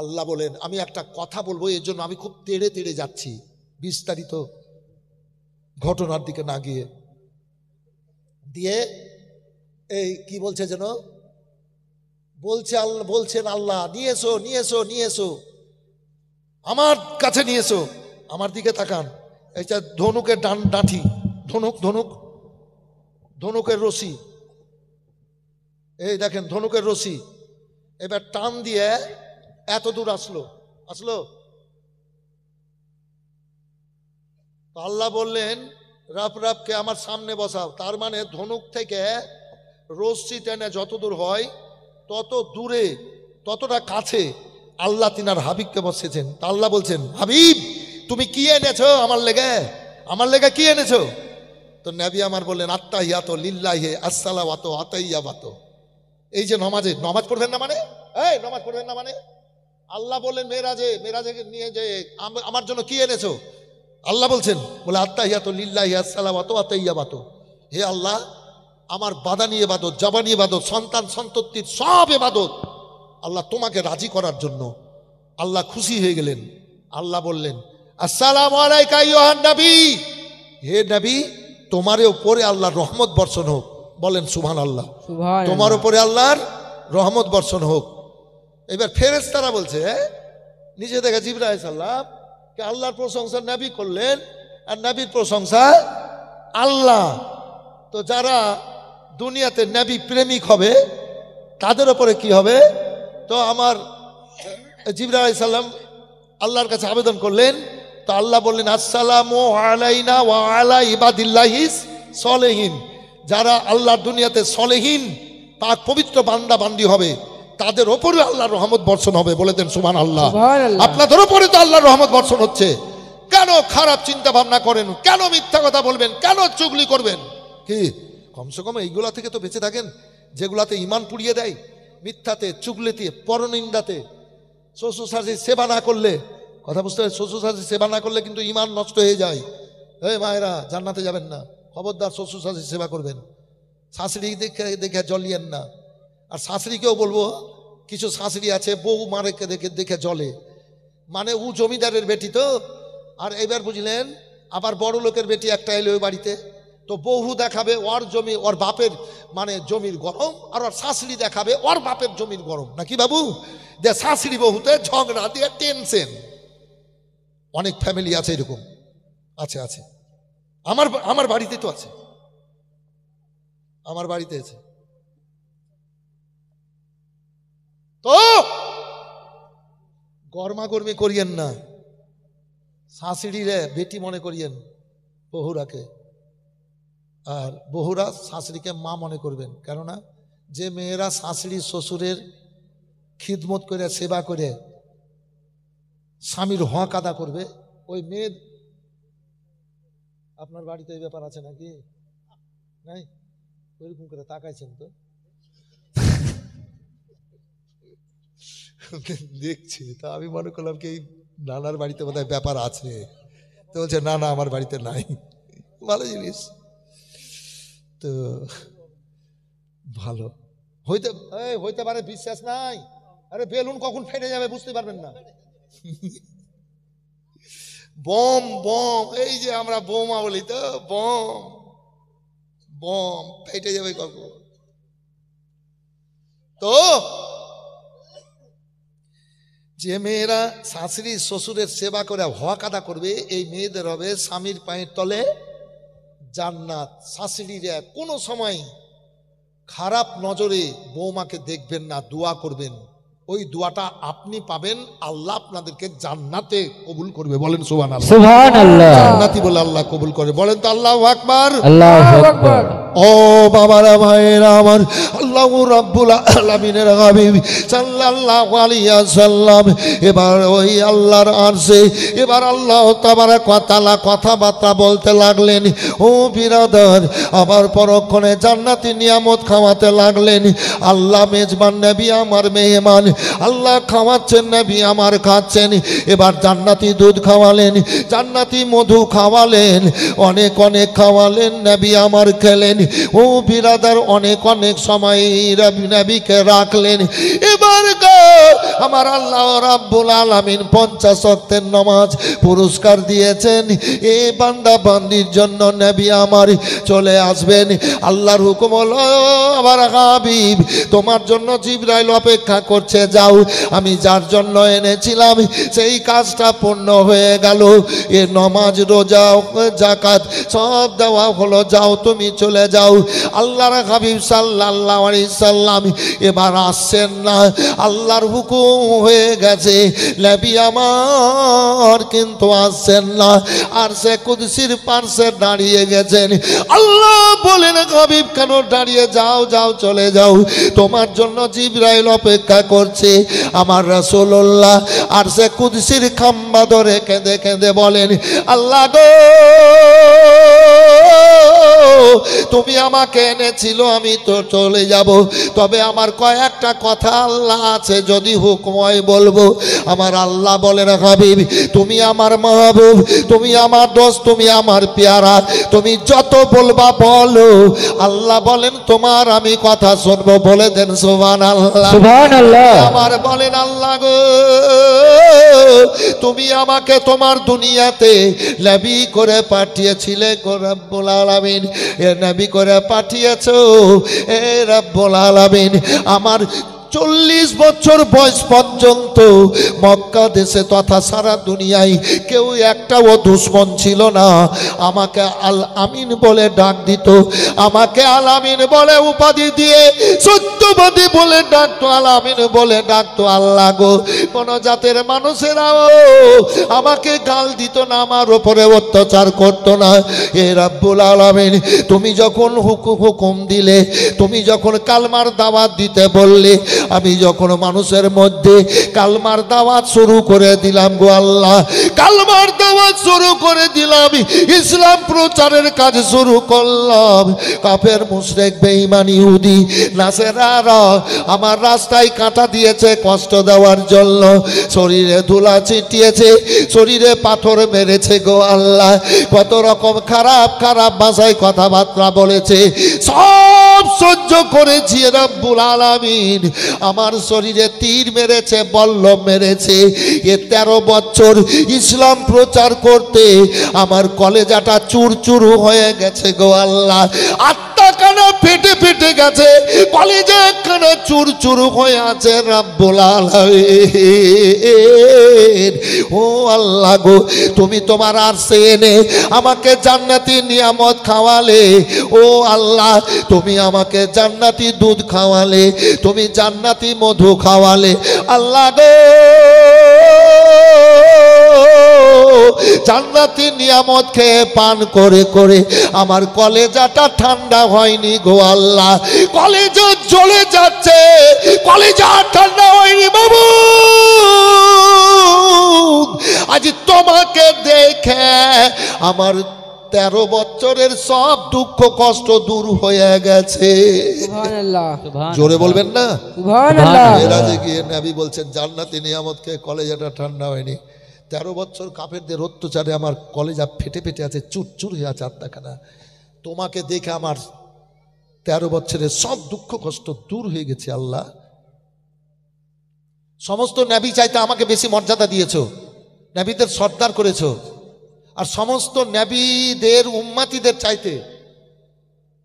আল্লাহ বলেন, আমি একটা কথা বলবো, এর জন্য আমি খুব তেড়ে তেড়ে যাচ্ছি, বিস্তারিত ঘটনার দিকে না গিয়ে। দিয়ে এই কি বলছে যেন, বলছেন আল্লাহ, নিয়ে এসো নিয়ে এসো নিয়ে এসো, আমার কাছে নিয়ে এসো। আমার দিকে তাকান, এইটা ধনুকের ডাঁঠি, ধনুকের রশি, এই দেখেন ধনুকের রশি। এবার টান দিয়ে এত দূর আসলো। আল্লাহ বললেন, রাফকে আমার সামনে বসাও। তার মানে ধনুক থেকে রশ্মি টেনে যত দূর হয় তত দূরে, ততটা কাছে আল্লাহ তিনার হাবিবকে বসেছেন। তা আল্লাহ বলছেন, হাবিব তুমি কি এনেছো আমার লেগে কি এনেছো? তো নবী আমার বললেন, আত্তাহিয়াতু লিল্লাহি আসসালাওয়াতু আতাইয়াবাতু। এই যে নমাজ পড়বেন না মানে, নমাজ পড়বেন না মানে, আল্লাহ বললেন মেরাজে নিয়ে যে আমার জন্য কি এনেছো? আল্লাহ বলছেন, বলে আত্তাহিয়াতু লিল্লাহি আসসালাওয়াতু ওয়া তাইয়্যিবাতু, হে আল্লাহ আমার বাদানি ইবাদত, জাবানি ইবাদত, সন্তান সন্ততির সব ইবাদত আল্লাহ তোমাকে রাজি করার জন্য। আল্লাহ খুশি হয়ে গেলেন। আল্লাহ বললেন, আসসালামু আলাইকা আইয়ুহান নবী, হে নবী তোমার উপরে আল্লাহর রহমত বর্ষণ হোক। বলেন সুবহানাল্লাহ। তোমার উপরে আল্লাহর রহমত বর্ষণ হোক। এবার ফেরেশতারা বলছে, নিচে দেখে জিবরাইল আলাইহিস সালাম কে আল্লাহর প্রশংসা নবী করলেন, আর নবীর প্রশংসা আল্লাহ। তো যারা দুনিয়াতে নবী প্রেমিক হবে তাদের উপরে কি হবে? তো আমার জিবরাইল আলাইহিস সালাম আল্লাহর কাছে আবেদন করলেন। তো আল্লাহ বললেন, আসসালামু আলাইনা ওয়া আলা ইবাদিল্লাহিস সলিহিন, যারা আল্লাহর দুনিয়াতে সলেহীন পাক পবিত্র বান্দা বান্দি হবে তাদের ওপরে আল্লাহর রহমত বর্ষণ হবে। বলে দেন সুবহানাল্লাহ। আপনাদের ওপরে তো আল্লাহর রহমত বর্ষণ হচ্ছে। কেন খারাপ চিন্তা ভাবনা করেন? কেন মিথ্যা কথা বলবেন? কেন চুগলি করবেন? কি কমসে কম এইগুলা থেকে তো বেঁচে থাকেন যেগুলাতে ঈমান পুড়িয়ে দেয়, মিথ্যাতে, চুগলিতে, পরনিন্দাতে। শ্বশুর শাশুড়ির সেবা না করলে, কথা বুঝতে হবে, শ্বশুর শাশুড়ির সেবা না করলে কিন্তু ঈমান নষ্ট হয়ে যায়। এই মায়েরা জান্নাতে যাবেন না, খবরদার শ্বশুর শাশুড়ির সেবা করবেন। শাশুড়ি দেখে দেখে জ্বলিয়েন না। আর শাশুড়িকেও বলবো, কিছু শাশুড়ি আছে বউ মারেকে দেখে দেখে জ্বলে, মানে ও জমিদারের বেটি তো। আর এবার বুঝলেন আবার বড় লোকের বেটি একটা এলো ওই বাড়িতে, তো বহু দেখাবে ওর জমি, ওর বাপের মানে জমির গরম, আর ওর শাশুড়ি দেখাবে ওর বাপের জমির গরম, নাকি বাবু? যে শাশুড়ি বহুতে ঝগড়া দিয়ে টেনশন। অনেক ফ্যামিলি আছে এরকম, আছে আছে। আমার বাড়িতে তো আছে, আমার বাড়িতে আছে। তো গরমাগর্মি করিয়েন না, শাশুড়িরে বেটি মনে করিয়েন বহুরাকে, আর বহুরা শাশুড়িকে মা মনে করবেন। কেননা যে মেয়েরা শাশুড়ি শ্বশুরের খিদমত করে সেবা করে স্বামীর হক আদা করবে, ওই মেয়ে। আপনার বাড়িতে এই ব্যাপার আছে নাকি? নাই? ওইরকম করে তাকাইছেন তো, দেখছি। তা আমি মনে করলাম কি নানার বাড়িতে বোধহয় ব্যাপার আছে। তো বলছে না না আমার বাড়িতে নাই। ভালো জিনিস তো, ভালো হইতে পারে, বিশ্বাস নাই। আরে বেলুন কখন ফেটে যাবে বুঝতে পারবেন না। বম বম, এই যে আমরা বোমা বলি তো, বম বম ফেটে যাবে কখন। তো যে মেয়েরা শাশুড়ি শ্বশুরের সেবা করে হক আদা করবে, এই মেয়েদের হবে স্বামীর পায়ের তলে জান্নাত। শাশুড়িরা কোনো সময় খারাপ নজরে বৌমাকে দেখবেন না, দোয়া করবেন। ওই দোয়াটা আপনি পাবেন, আল্লাহ আপনাদেরকে জান্নাতে কবুল করবে। বলেন সুবহানাল্লাহ। সুবহানাল্লাহ। জান্নাতি বলে আল্লাহ কবুল করে। বলেন তো আল্লাহু আকবার। আল্লাহু আকবার। ও বাবারা ভাইরা আমার, আল্লাহ রাব্বুল আলামিনের হাবিব সাল্লাল্লাহু আলাইহি ওয়াসাল্লাম এবার ওই আল্লাহর আরশে এবার আল্লাহ তাবারক ওয়া তাআলা কথাবার্তা বলতে লাগলেন। ও বিরাদর, আবার পরক্ষণে জান্নাতি নিয়ামত খাওয়াতে লাগলেন। আল্লাহ মেজবান, নবী আমার মেহমান, আল্লাহ খাওয়াচ্ছেন, নবী আমার খাচ্ছেন। এবার জান্নাতি দুধ খাওয়ালেন, জান্নাতি মধু খাওয়ালেন, অনেক অনেক খাওয়ালেন, নবী আমার খেলেন। ও বিরাদার, অনেক অনেক সময় নবীকে রাখলেন। এবার আমার আল্লাহ রাব্বুল আলামিন 50 ওয়াক্তের নামাজ পুরস্কার দিয়েছেন। এই বান্দা বান্দির জন্য নবী আমার চলে আসবেন। আল্লাহর হুকুম হলো, আমার হাবিব তোমার জন্য জিবরাইল অপেক্ষা করছে, যাও। আমি যার জন্য এনেছিলাম সেই কাজটা পূর্ণ হয়ে গেল। এ নামাজ, রোজা, যাকাত সব দেওয়া হলো, যাও তুমি চলে যাও। আল্লাহর হাবিব সাল্লাল্লাহু আলাইহি সাল্লাম এবার আসছেন না, আল্লাহর হুকুম হয়ে গেছে, নবী আমার কিন্তু আসছেন না। আর সে কুদসির পাশে দাঁড়িয়ে গেছেন। আল্লাহ বলেন, হাবিব কেন দাঁড়িয়ে? যাও যাও চলে যাও, তোমার জন্য জিবরাইল অপেক্ষা করছে। আমার রাসূলুল্লাহ আর সে কুদসির খাম্বা ধরে কেঁদে কেঁদে বলেন, আল্লাহ গো তুমি আমাকে এনেছিল, আমি তো চলে যাব, তবে আমার কয়েকটা কথা আল্লাহ আছে, যদি হুকুম হুকুময় বলবো। আমার আল্লাহ বলেন হাবিব তুমি আমার মাহবুব, তুমি আমার দোস্ত, তুমি আমার পেয়ারা, তুমি যত বলবা বলো। আল্লাহ বলেন তোমার আমি কথা শুনবো। বলে দেন সুবহানাল্লাহ। সুবহানাল্লাহ। আমার বলেন আল্লাহ গো তুমি আমাকে তোমার দুনিয়াতে নবী করে পাঠিয়েছিলে গো রব্বুল আলামিন, এ নবী করে পাঠিয়েছো এ রব্বুল আলামিন। আমার 40 বছর বয়স পর্যন্ত মক্কা দেশে তথা সারা দুনিয়ায় কেউ একটাও দুশ্মন ছিল না। আমাকে আল আমিন বলে ডাক দিত, আমাকে আল আমিন বলে উপাধি দিয়ে সত্যবাদী বলে ডাকতো, আল আমিন বলে ডাকতো। আল্লাহ গো কোন জাতের মানুষেরাও আমাকে গাল দিত না, আমার ওপরে অত্যাচার করতো না। এ রব্বুল আলামিন তুমি যখন হুকুম দিলে, তুমি যখন কালমার দাওয়াত দিতে বললে, আমি যখন মানুষের মধ্যে কালমার দাওয়াত শুরু করে দিলাম গো আল্লাহ, কালমার দাওয়াত শুরু করে দিলাম, ইসলাম প্রচারের কাজ শুরু করলাম। কাফের মুশরিক বেঈমান ইহুদি নাসারারা আমার রাস্তায় কাঁটা দিয়েছে কষ্ট দেওয়ার জন্য, শরীরে ধুলা ছিটিয়েছে, শরীরে পাথর মেরেছে গো আল্লাহ, কত রকম খারাপ খারাপ ভাষায় কথাবার্তা বলেছে, সব সহ্য করেছি রব্বুল আলামিন। আমার শরীরে তীর মেরেছে, বল্লম মেরেছে। এ 13 বছর ইসলাম প্রচার করতে আমার কলেজাটা চুরচুর হয়ে গেছে গো আল্লাহ, আত্মাখানা ফেটে ফেটে গেছে, কলেজা খানা চুরচুর হয়ে আছে রব্বুল আলামিন। ও আল্লাহ গো তুমি তোমার আরশে এনে আমাকে জান্নাতি নিয়ামত খাওয়ালে, ও আল্লাহ তুমি আমাকে জান্নাতি দুধ খাওয়ালে, তুমি জান্নাতি মধু খাওয়ালে। আল্লাহ গো জান্নাতি নিয়ামত খেয়ে পান করে করে আমার কলেজাটা ঠান্ডা হয়নি গো আল্লাহ, কলেজা জ্বলে যাচ্ছে, কলেজা ঠান্ডা হয়নি বাবু। আজ তোমাকে দেখে আমার 13 বছরের সব দুঃখ কষ্ট দূর হয়ে গেছে। সুবহানাল্লাহ। জোরে বলবেন না সুবহানাল্লাহ। মেরাজে গিয়ে নবী বলছেন জান্নাতি নিয়ামত খেয়ে কলেজাটা ঠান্ডা হয়নি। 13 বছর কাফেরদের অত্যাচারে আমার কলেজা ফেটে ফেটে আছে, চুরচুর হয়ে আছে আত্মাখানা। তোমাকে দেখে আমার 13 বছরের সব দুঃখ কষ্ট দূর হয়ে গেছে আল্লাহ। সমস্ত নবী চাইতে আমাকে বেশি মর্যাদা দিয়েছো, নবীদের সর্দার করেছো, আর সমস্ত নবীদের উম্মাতিদের চাইতে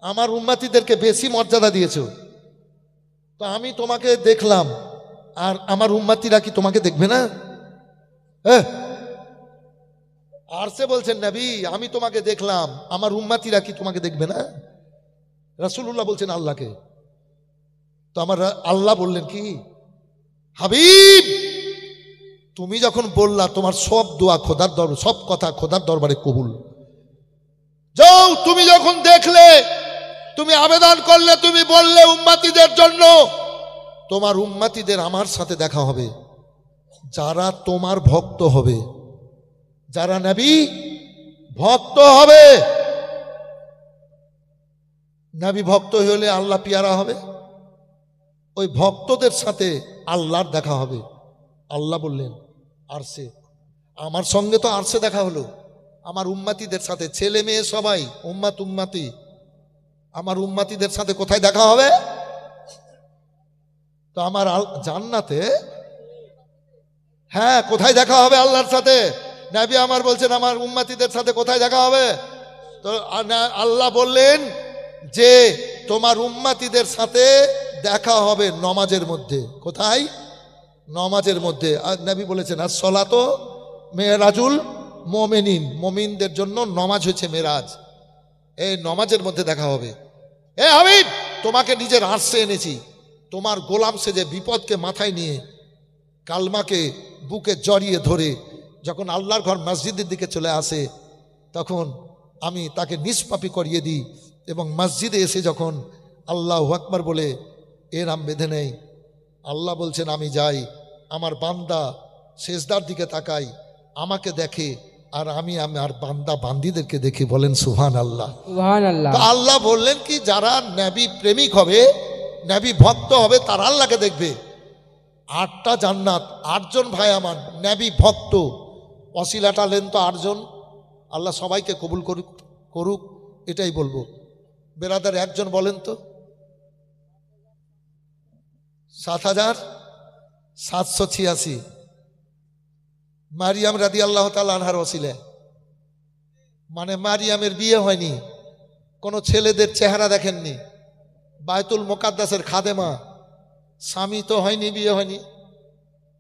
আমার উম্মাতিদেরকে বেশি মর্যাদা দিয়েছো। তো আমি তোমাকে দেখলাম, আর আমার উম্মাতিরা কি তোমাকে দেখবে না? আর সে বলছেন নবী আমি তোমাকে দেখলাম, আমার উম্মাতিরা কি তোমাকে দেখবে না? রাসূলুল্লাহ বলছেন আল্লাহকে। তো আমার আল্লাহ বললেন কি, হাবিব তুমি যখন বললা তোমার সব দোয়া খোদার দরবার, সব কথা খোদার দরবারে কবুল। যাও তুমি যখন দেখলে, তুমি আবেদন করলে, তুমি বললে উম্মাতিদের জন্য, তোমার উম্মাতিদের আমার সাথে দেখা হবে, যারা তোমার ভক্ত হবে, যারা নবী ভক্ত হবে। নবী ভক্ত হলে আল্লাহ পিয়ারা হবে, ওই ভক্তদের সাথে আল্লাহর দেখা হবে। আল্লাহ বললেন আরশে, আমার সঙ্গে তো আরশে দেখা হলো, আমার উম্মাতিদের সাথে, ছেলে মেয়ে সবাই উম্মাতি, আমার উম্মাতিদের সাথে কোথায় দেখা হবে? তো আমার জান্নাতে। হ্যাঁ কোথায় দেখা হবে আল্লাহর সাথে? নবী আমার বলছেন আমার উম্মাতিদের সাথে কোথায় দেখা হবে? তো আল্লাহ বললেন যে তোমার উম্মাতিদের সাথে দেখা হবে নমাজের মধ্যে। কোথায়? নমাজের মধ্যে। আর নবী বলেছেন আর সলাতো মেরাজুল মোমেনিন, মোমিনদের জন্য নমাজ হচ্ছে মেরাজ, এই নমাজের মধ্যে দেখা হবে। এ হাবিব তোমাকে নিজের আরশে এনেছি, তোমার গোলাম সেজে বিপদকে মাথায় নিয়ে কালমাকে বুকে জড়িয়ে ধরে যখন আল্লাহর ঘর মসজিদের দিকে চলে আসে, তখন আমি তাকে নিষ্পাপী করিয়ে দিই, এবং মসজিদে এসে যখন আল্লাহু আকবার বলে এরাম বেঁধে নেই, আল্লাহ বলছেন আমি যাই, আমার বান্দা সেজদার দিকে তাকাই, আমাকে দেখে, আর আমি আমার বান্দা বান্দিদেরকে দেখি। বলেন সুবহানাল্লাহ। সুবহানাল্লাহ। আল্লাহ বললেন কি যারা নবী প্রেমিক হবে, নবী ভক্ত হবে, তারা আল্লাহকে দেখবে, 8টা জান্নাত, 8জন ভাই আমার নবী ভক্ত, ওসিলাটা লেন তো 8জন। আল্লাহ সবাইকে কবুল করুক করুক, এটাই বলবো। বেরাদার একজন বলেন তো। 7,786 মারিয়াম রাদিয়াল্লাহু তাআলা আনহার ওসিলা। মানে মারিয়ামের বিয়ে হয়নি, কোনো ছেলেদের চেহারা দেখেননি, বায়তুল মুকাদ্দাসের খাদেমা, স্বামী তো হয়নি, বিয়ে হয়নি,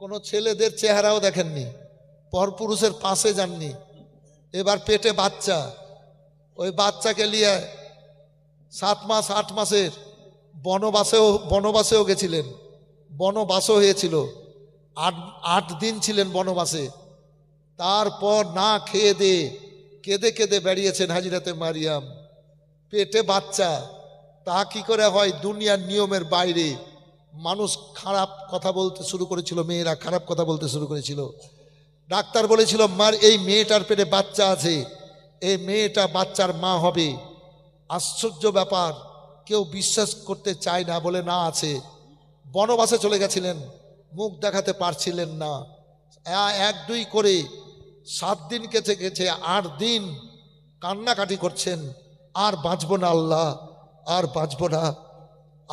কোনো ছেলেদের চেহারাও দেখেননি, পরপুরুষের পাশে যাননি। এবার পেটে বাচ্চা, ওই বাচ্চাকে নিয়ে 7 মাস 8 মাসের বনবাসেও গেছিলেন, বনবাসও হয়েছিল, 8 দিন ছিলেন বনবাসে। তারপর না খেয়ে দে কেঁদে কেঁদে বেরিয়েছেন হাজিরাতে মারিয়াম। পেটে বাচ্চা, তা কি করে হয়? দুনিয়ার নিয়মের বাইরে মানুষ খারাপ কথা বলতে শুরু করেছিল, মেয়েরা খারাপ কথা বলতে শুরু করেছিল। ডাক্তার বলেছিল এই মেয়েটার পেটে বাচ্চা আছে, এই মেয়েটা বাচ্চার মা হবে। আশ্চর্য ব্যাপার, কেউ বিশ্বাস করতে চায় না, বলে না আছে। বনবাসে চলে গেছিলেন, মুখ দেখাতে পারছিলেন না। 1-2 করে 7 দিন কেটে গেছে, 8 দিন কান্নাকাটি করছেন, আর বাঁচবো না আল্লাহ, আর বাঁচবো না।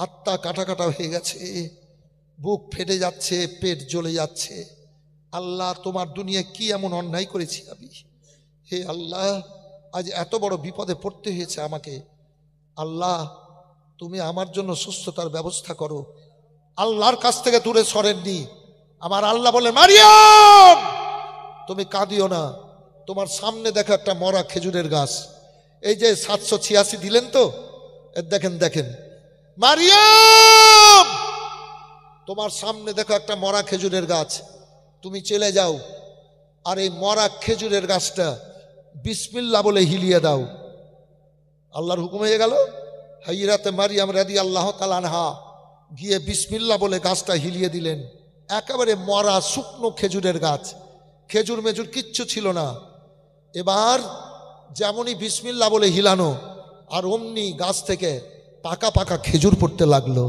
আত্মা কাটা কাটা হয়ে গেছে, বুক ফেটে যাচ্ছে, পেট জ্বলে যাচ্ছে। আল্লাহ, তোমার দুনিয়া কি এমন অন্যায় করেছি আমি? হে আল্লাহ, আজ এত বড় বিপদে পড়তে হয়েছে আমাকে। আল্লাহ, তুমি আমার জন্য সুস্থতার ব্যবস্থা করো। আল্লাহর কাছ থেকে দূরে সরেননি। আমার আল্লাহ বলেন, মারিয়াম তুমি কাঁদিও না, তোমার সামনে দেখো একটা মরা খেজুরের গাছ। এই যে 786 দিলেন তো, দেখেন দেখেন, মারিয়াম তোমার সামনে দেখো একটা মরা খেজুরের গাছ, তুমি চলে যাও আর এই মরা খেজুরের গাছটা বিসমিল্লাহ বলে হিলিয়ে দাও। আল্লাহর হুকুম হয়ে গেল। হাইরাতে মারিয়াম রাদিয়াল্লাহু তাআলা আনহা গিয়ে বিসমিল্লাহ বলে গাছটা হিলিয়ে দিলেন। একেবারে মরা শুকনো খেজুরের গাছ, খেজুর মেজুর কিচ্ছু ছিল না। এবার যেমনই বিসমিল্লাহ বলে হিলানো, আর অমনি গাছ থেকে পাকা পাকা খেজুর পড়তে লাগলো।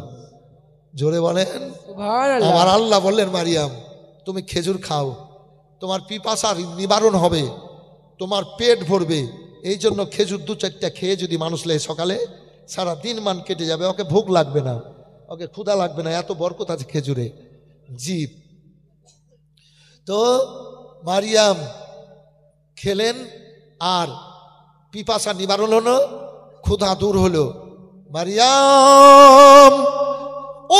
জোরে বলেন সুবহানাল্লাহ। আমার আল্লাহ বললেন, মারিয়াম তুমি খেজুর খাও, তোমার পিপাসার নিবারণ হবে, তোমার পেট ভরবে। এই জন্য খেজুর 2-4টা খেয়ে যদি মানুষ লেয় সকালে, সারা দিন মান কেটে যাবে, ওকে ভোগ লাগবে না, ওকে ক্ষুধা লাগবে না, এত বরকত আছে খেজুরে। জীব তো মারিয়াম খেলেন, আর পিপাসা নিবারণ হলো, ক্ষুধা দূর হলো। মারিয়াম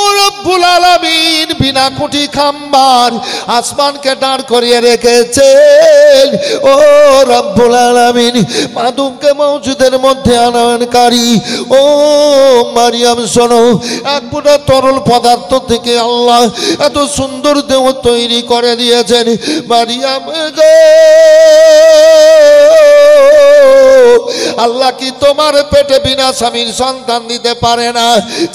ও রব্বুল আলামিন বিনা কুটি খাম্বার আসমানকে দাঁড় করিয়ে রেখেছেন। ও রব্বুল আলামিন মাদুমকে মওজুদের মধ্যে আনয়নকারী। ও মারিয়াম শোনো, এক ফোঁটা তরল পদার্থ থেকে আল্লাহ এত সুন্দর দেহ তৈরি করে দিয়েছেন। মারিয়াম গো, আল্লাহ কি তোমার পেটে বিনা স্বামীর সন্তান দিতে পারে না?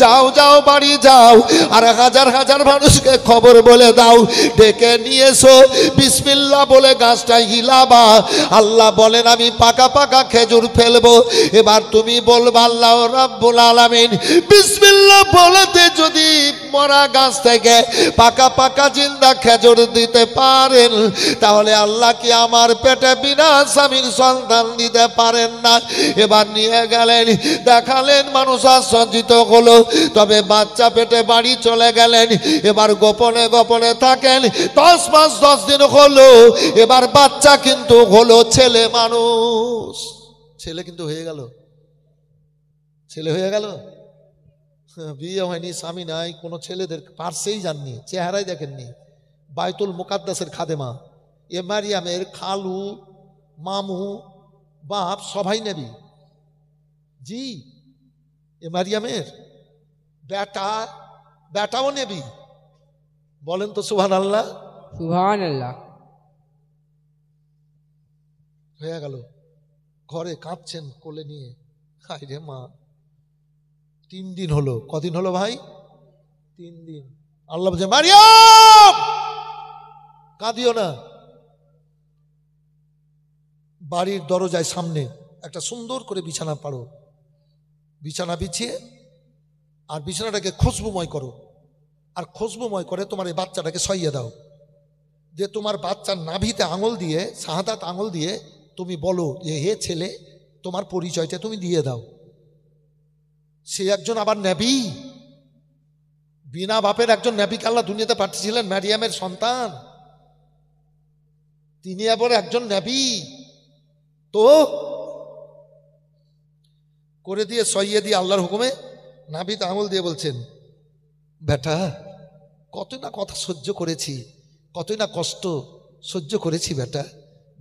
যাও যাও বাড়ি যাও, আর হাজার হাজার মানুষকে খবর বলে দাও, ডেকে নিয়ে এসো, বিসমিল্লাহ বলে গাছটা হিলাবা। আল্লাহ বলেন, আমি পাকা পাকা খেজুর ফেলবো। এবার তুমি বলবা, আল্লাহ রাব্বুল আলামিন বিসমিল্লাহ বলতে যদি মরা গাছ থেকে পাকা পাকা জিন্দা খেজুর দিতে পারেন, তাহলে আল্লাহ কি আমার পেটে বিনা স্বামীর সন্তান দিতে পারেন না? এবার নিয়ে গেলেন, দেখালেন, মানুষ আশ্চর্যিত হলো। তবে বাচ্চা পেটে বাড়ি চলে গেলেন। এবার গোপনে গোপনে থাকেন, 10 মাস 10 দিন হলো। এবার বাচ্চা কিন্তু হলো ছেলে মানুষ, ছেলে কিন্তু হয়ে গেল, ছেলে হয়ে গেল। বিয়ে হয়নি, স্বামী নাই, কোনো ছেলেদের পার্শ্বেই যাননি, চেহারাই দেখেননি। বায়তুল মুকাদ্দাসের খাদেমা, এ মারিয়ামের খালু, মামু, বাপ সবাই নেবি। জি, এ মারিয়ামের বেটাও নেবি। বলেন তো সুবহানাল্লাহ। সুবহানাল্লাহ। হয়ে গেল, ঘরে কাঁদছেন কোলে নিয়ে। হায় রে মা, 3 দিন হলো। কদিন হলো ভাই? 3 দিন। আল্লাহ বলছে, মারিয়াম কাঁদিও না। বাড়ির দরজায় সামনে একটা সুন্দর করে বিছানা পাড়ো, বিছানা বিছিয়ে আর বিছানাটাকে খুশবুময় করো। আর খুশবুময় করে তোমার এই বাচ্চাটাকে সইয়ে দাও, যে তোমার বাচ্চার নাভিতে আঙুল দিয়ে, শাহাদাত আঙুল দিয়ে তুমি বলো যে হে ছেলে, তোমার পরিচয়টা তুমি দিয়ে দাও। সে একজন আবার নবী, বিনা বাপের একজন নবীকে আল্লাহ দুনিয়াতে পাঠিয়েছিলেন, মারিয়ামের সন্তান, তিনি আবার একজন নবী। তো করে দিয়ে সইয়ে দিয়ে আল্লাহর হুকুমে নাভিতে আঙুল দিয়ে বলছেন, বেটা কতই না কথা সহ্য করেছি, কতই না কষ্ট সহ্য করেছি বেটা,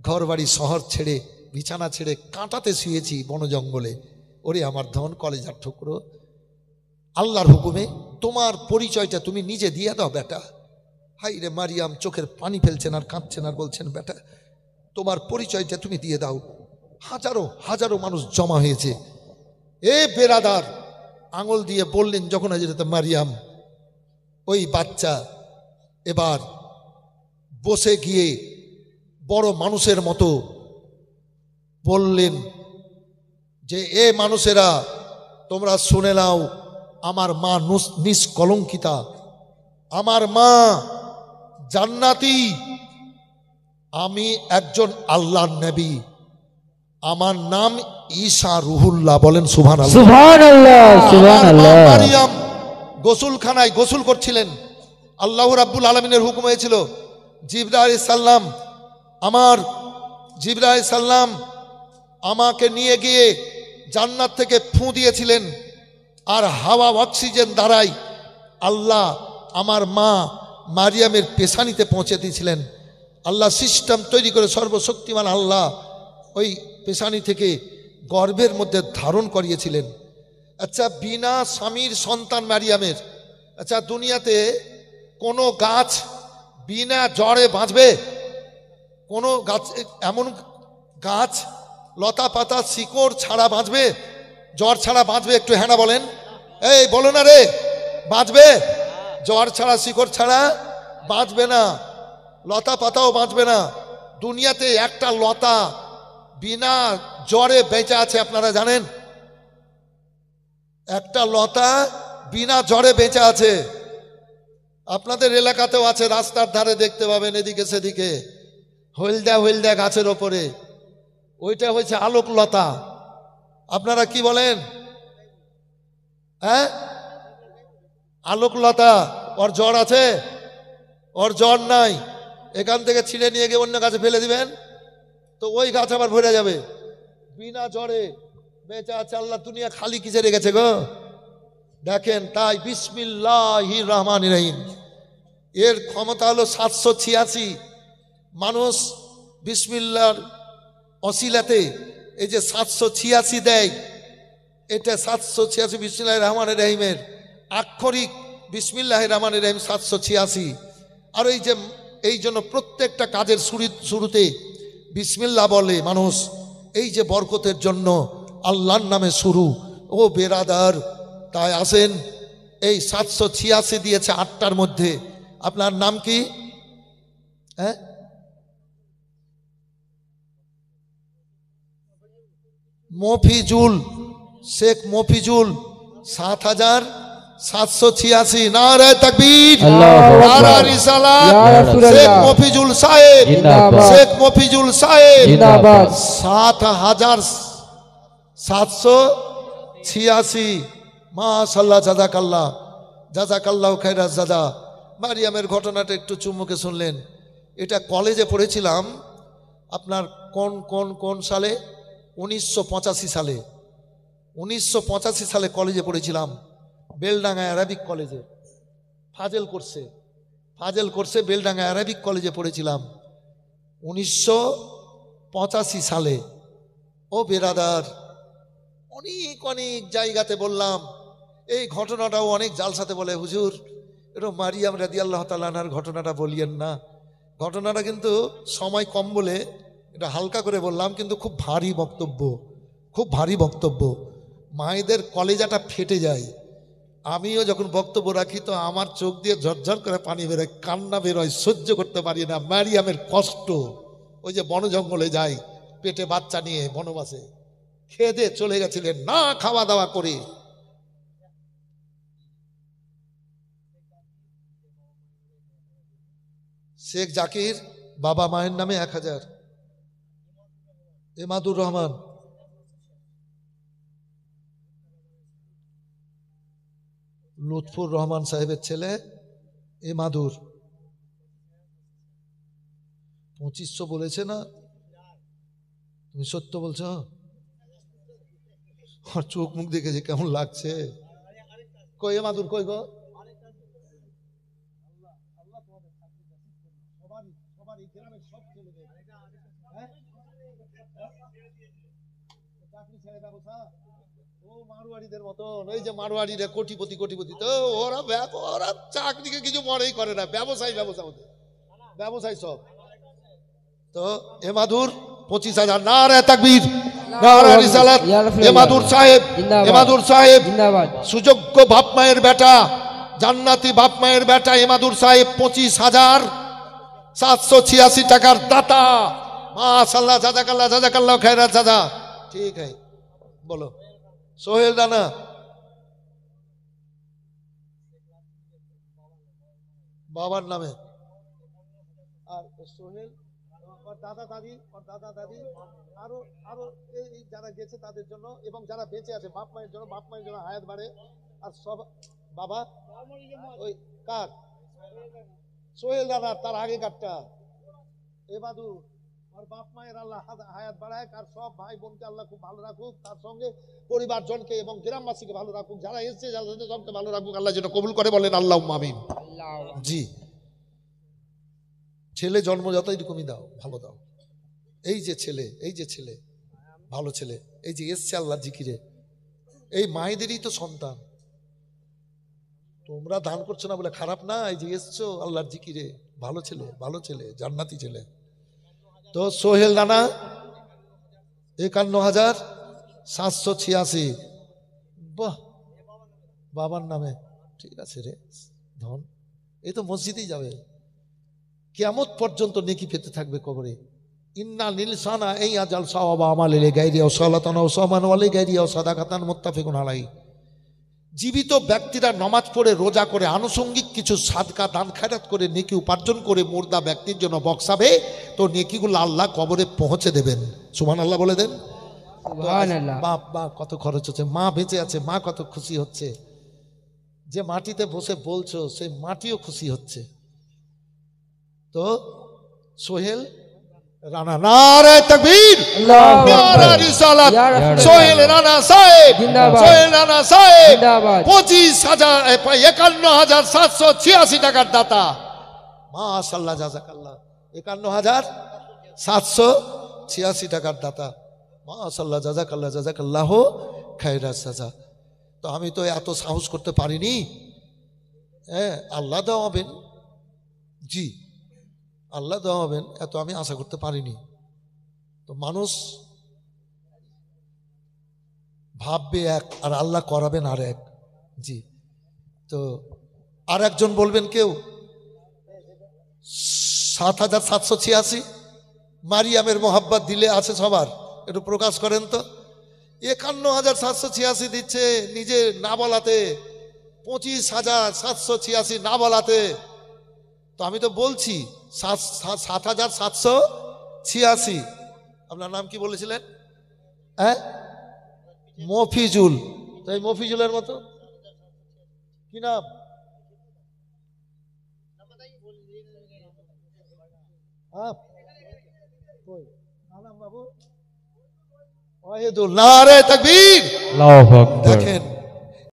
ঘর বাড়ি শহর ছেড়ে, বিছানা ছেড়ে কাঁটাতে শুয়েছি বন জঙ্গলে, ওরে আমার ধন কলেজার ঠুকরো, আল্লাহর হুকুমে তোমার পরিচয়টা তুমি নিজে দিয়ে দাও বেটা। হাই রে মারিয়াম চোখের পানি ফেলছেন আর কাঁদছেন আর বলছেন, বেটা তোমার পরিচয়টা তুমি দিয়ে দাও। হাজারো হাজারো মানুষ জমা হয়েছে। এ বেরাদার, আঙুল দিয়ে বললেন যখন হযরত মারিয়াম, ওই বাচ্চা এবার বসে গিয়ে বড় মানুষের মতো বললেন যে, এ মানুষেরা তোমরা শুনে নাও, আমার মা নিষ্কলঙ্কিতা, আমার মা জান্নাতি, আমি একজন আল্লাহর নবী, আমার নাম ঈসা রুহুল্লাহ। বলেন সুবহানাল্লাহ। সুবহানাল্লাহ, সুবহানাল্লাহ। মারিয়াম গোসলখানায় গোসল করছিলেন, আল্লাহ রাব্বুল আলামিনের হুকুম হয়েছিল, জিবরাইল আলাইহিস সালাম, আমার জিবরাইল আলাইহিস সালাম আমাকে নিয়ে গিয়ে জান্নাত থেকে ফুঁ দিয়েছিলেন, আর হাওয়া অক্সিজেন দ্বারাই আল্লাহ আমার মা মারিয়ামের পেশানিতে পৌঁছে দিয়েছিলেন। আল্লাহ সিস্টেম তৈরি করে সর্বশক্তিমান আল্লাহ ওই পেশানি থেকে গর্ভের মধ্যে ধারণ করিয়েছিলেন। আচ্ছা, বিনা স্বামীর সন্তান মারিয়ামের, আচ্ছা দুনিয়াতে কোনো গাছ বিনা জড়ে বাঁচবে? কোনো গাছ, এমন গাছ লতা পাতা শিকড় ছাড়া বাঁচবে? জ্বর ছাড়া বাঁচবে? একটু হ্যাঁ না বলেন, এই বলো না রে, বাঁচবে? জ্বর ছাড়া শিকড় ছাড়া বাঁচবে না, লতা পাতাও বাঁচবে না। দুনিয়াতে একটা লতা বিনা জ্বরে বেঁচে আছে, আপনারা জানেন? একটা লতা বিনা জ্বরে বেঁচে আছে। আপনাদের এলাকাতেও আছে, রাস্তার ধারে দেখতে পাবেন এদিকে সেদিকে হলদা হলদা গাছের ওপরে, ওইটা হচ্ছে আলোকলতা। আপনারা কি বলেন? হ্যাঁ, আলোকলতা। ওর জ্বর আছে? ওর জ্বর নাই, এখান থেকে ছিঁড়ে নিয়ে গিয়ে অন্য গাছে ফেলে দিবেন, তো ওই গাছ আবার ভরে যাবে। বিনা জ্বরে বেঁচে আছে। আল্লাহ দুনিয়া খালি কিসে রেখেছে গো? দেখেন, তাই বিসমিল্লাহির রহমানির রহিম, এর ক্ষমতা হলো 786। মানুষ বিসমিল্লাহর অসিলাতে এই যে 786 দেয়, এটা 786 বিসমিল্লাহির রহমানির রহিমের আক্ষরিক। বিসমিল্লাহির রহমানির রহিম 786। আর এই জন্য প্রত্যেকটা কাজের শুরুতে বিসমিল্লাহ বলে মানুষ, এই যে বরকতের জন্য আল্লাহর নামে শুরু। ও বেরাদার, তাই আসেন, এই 786 দিয়েছে 8টার মধ্যে। আপনার নাম কি? হ্যাঁ, মফিজুল, শেখ মফিজুল, 7786। নারে তাকবীর, নারে রিসালাত। শেখ মফিজুল সাহেব, শেখ মফিজুল সাহেব, 7786। মাশাআল্লাহ, জাযাকাল্লাহ, জাযাকাল্লাহু খাইরাজ জাযা। মারিয়ামের ঘটনাটা একটু চুমুকে শুনলেন। এটা কলেজে পড়েছিলাম আপনার কোন সালে? 1985 সালে। 1985 সালে কলেজে পড়েছিলাম, বেলডাঙ্গা অ্যারাবিক কলেজে, ফাজেল কোর্সে বেলডাঙ্গা অ্যারাবিক কলেজে পড়েছিলাম 1985 সালে। ও বেরাদার, অনেক অনেক জায়গাতে বললাম এই ঘটনাটাও, অনেক জালসাতে বলে, হুজুর এটা মারিয়াম রাদিয়াল্লাহু তাআলা আনহার ঘটনাটা বলিয়েন না। ঘটনাটা কিন্তু সময় কম বলে এটা হালকা করে বললাম, কিন্তু খুব ভারী বক্তব্য, খুব ভারী বক্তব্য। মায়েদের কলেজাটা ফেটে যায়। আমিও যখন বক্তব্য রাখি তো আমার চোখ দিয়ে ঝরঝর করে পানি বেরোয়, কান্না বেরোয়, সহ্য করতে পারি না। মারিয়ামের কষ্ট, ওই যে বন জঙ্গলে যায় পেটে বাচ্চা নিয়ে, বনবাসে খেয়ে চলে গেছিলেন, না খাওয়া দাওয়া করে। শেখ জাকির বাবা মায়ের নামে 1000। এমাদুর রহমান, লুৎফুর রহমান সাহেবের ছেলে এমাদুর, 2500 বলেছে না? তুমি সত্য বলছো? আর চোখ মুখ দেখেছে কেমন লাগছে। কই এমাদুর, কই গো? মারোয়ারিদের মতন, এই যে মারোয়ারিরা কোটিপতি কোটিপতি, তো ওরা ওরা চাকরিকে কিছু মনেই করে না, ব্যবসায়ী ব্যবসায়ী সব। তো এমাদুর 25,000। নারে তাকবীর, নারে রিসালাত। এমাদুর সাহেব, এমাদুর সাহেব সুযোগ্য বাপ মায়ের বেটা, জান্নাতি বাপ মায়ের বেটা এমাদুর সাহেব 25,786 টাকার দাতা। মাশাআল্লাহ, জাযাকাল্লাহ, জাযাকাল্লাহ খায়রাত দাদা। ঠিক আছে, বলো। সোহেল রানা, বাবার নামে। আর সোহেল দাদা দাদি, আরো আরো এই যারা গেছে তাদের জন্য, এবং যারা বেঁচে আছে বাপ মায়ের জন্য, বাপ মায়ের জন্য হায়াত বাড়ে। আর সব বাবা ওই কার, সোহেল দাদা, তার আগে কারটা এবাদু, আর বাপ মায়ের আল্লাহ হায়াত বাড়ায়। আর সব ভাই বোনকে আল্লাহ খুব ভালো রাখুক, তার সঙ্গে পরিবারজনকে এবং গ্রামবাসীকে ভালো রাখুক, যারা এসছে যাদের সবকে ভালো রাখুক, আল্লাহ যেন কবুল করে, বলেন আল্লাহুম্মা আমিন। জি, ছেলে জন্মজাত এরকমই দাও, ভালো দাও। এই যে ছেলে, এই যে ছেলে ভালো ছেলে, এই যে এসছে আল্লাহর জিকিরে, এই মায়েদেরই তো সন্তান। তোমরা দান করছো না বলে খারাপ না, এই যে এসছো আল্লাহর জিকিরে, ভালো ছেলে, ভালো ছেলে, জান্নাতি ছেলে। তো সোহেল রানা 51,786। বাহ, বাবার নামে। ঠিক আছে রে ধন, এই তো মসজিদেই যাবে, কিয়ামত পর্যন্ত নেকি পেতে থাকবে কবরে। ইন্না লিলসানা এই আজাল সাওয়াবা আমালিলে গায়রিয়া সালাতান ওয়া সামান ওয়ালি গায়রিয়া সাদাকাতান মুত্তাফিকুন আলাইহি। জীবিত ব্যক্তিরা নামাজ পড়ে, রোজা করে, আনুষঙ্গিক কিছু সাদকা দান খায়রাত করে নেকি উপার্জন করে মুর্দা ব্যক্তির জন্য বক্সাবে, তো নেকিগুলো আল্লাহ কবরে পৌঁছে দেবেন। সুবহানাল্লাহ বলে দেন। সুবহানাল্লাহ। বাপ মা কত খরচ হচ্ছে, মা বেঁচে আছে, মা কত খুশি হচ্ছে। যে মাটিতে বসে বলছো সেই মাটিও খুশি হচ্ছে। তো সোহেল রানা, নারে তাকবীর, নারে রিসালাত। সোহেল রানা সাহেব, সোহেল রানা সাহেব 51,786 টাকার দাতা। মাশাআল্লাহ, জাযাকাল্লাহ। 51,786 টাকার দাতা। মাশাআল্লাহ, জাযাকাল্লাহ, জাযাকাল্লাহ খায়রাত সাজা। তো আমি তো এত সাহস করতে পারিনি। হ্যাঁ, আল্লাহ দেওয়াবেন, জি আল্লাহ দেওয়াবেন, এত আমি আশা করতে পারিনি। তো মানুষ ভাববে এক, আর আল্লাহ করাবেন আর এক। জি, তো আর একজন বলবেন কেউ 7,786। মারিয়ামের মোহাব্বত দিলে আছে সবার, একটু প্রকাশ করেন তো। 51,786 দিচ্ছে নিজে না বলাতে, 25,786 না বলাতে। তো আমি তো বলছি 7,786। আপনার নাম কি বলেছিলেন? হ্যাঁ, মফিজুল। তো এই মফিজুলের মতো কি নাম? বাবু ওয়াহিদুল। নারে তাকবীর। আল্লাহু আকবার। দেখেন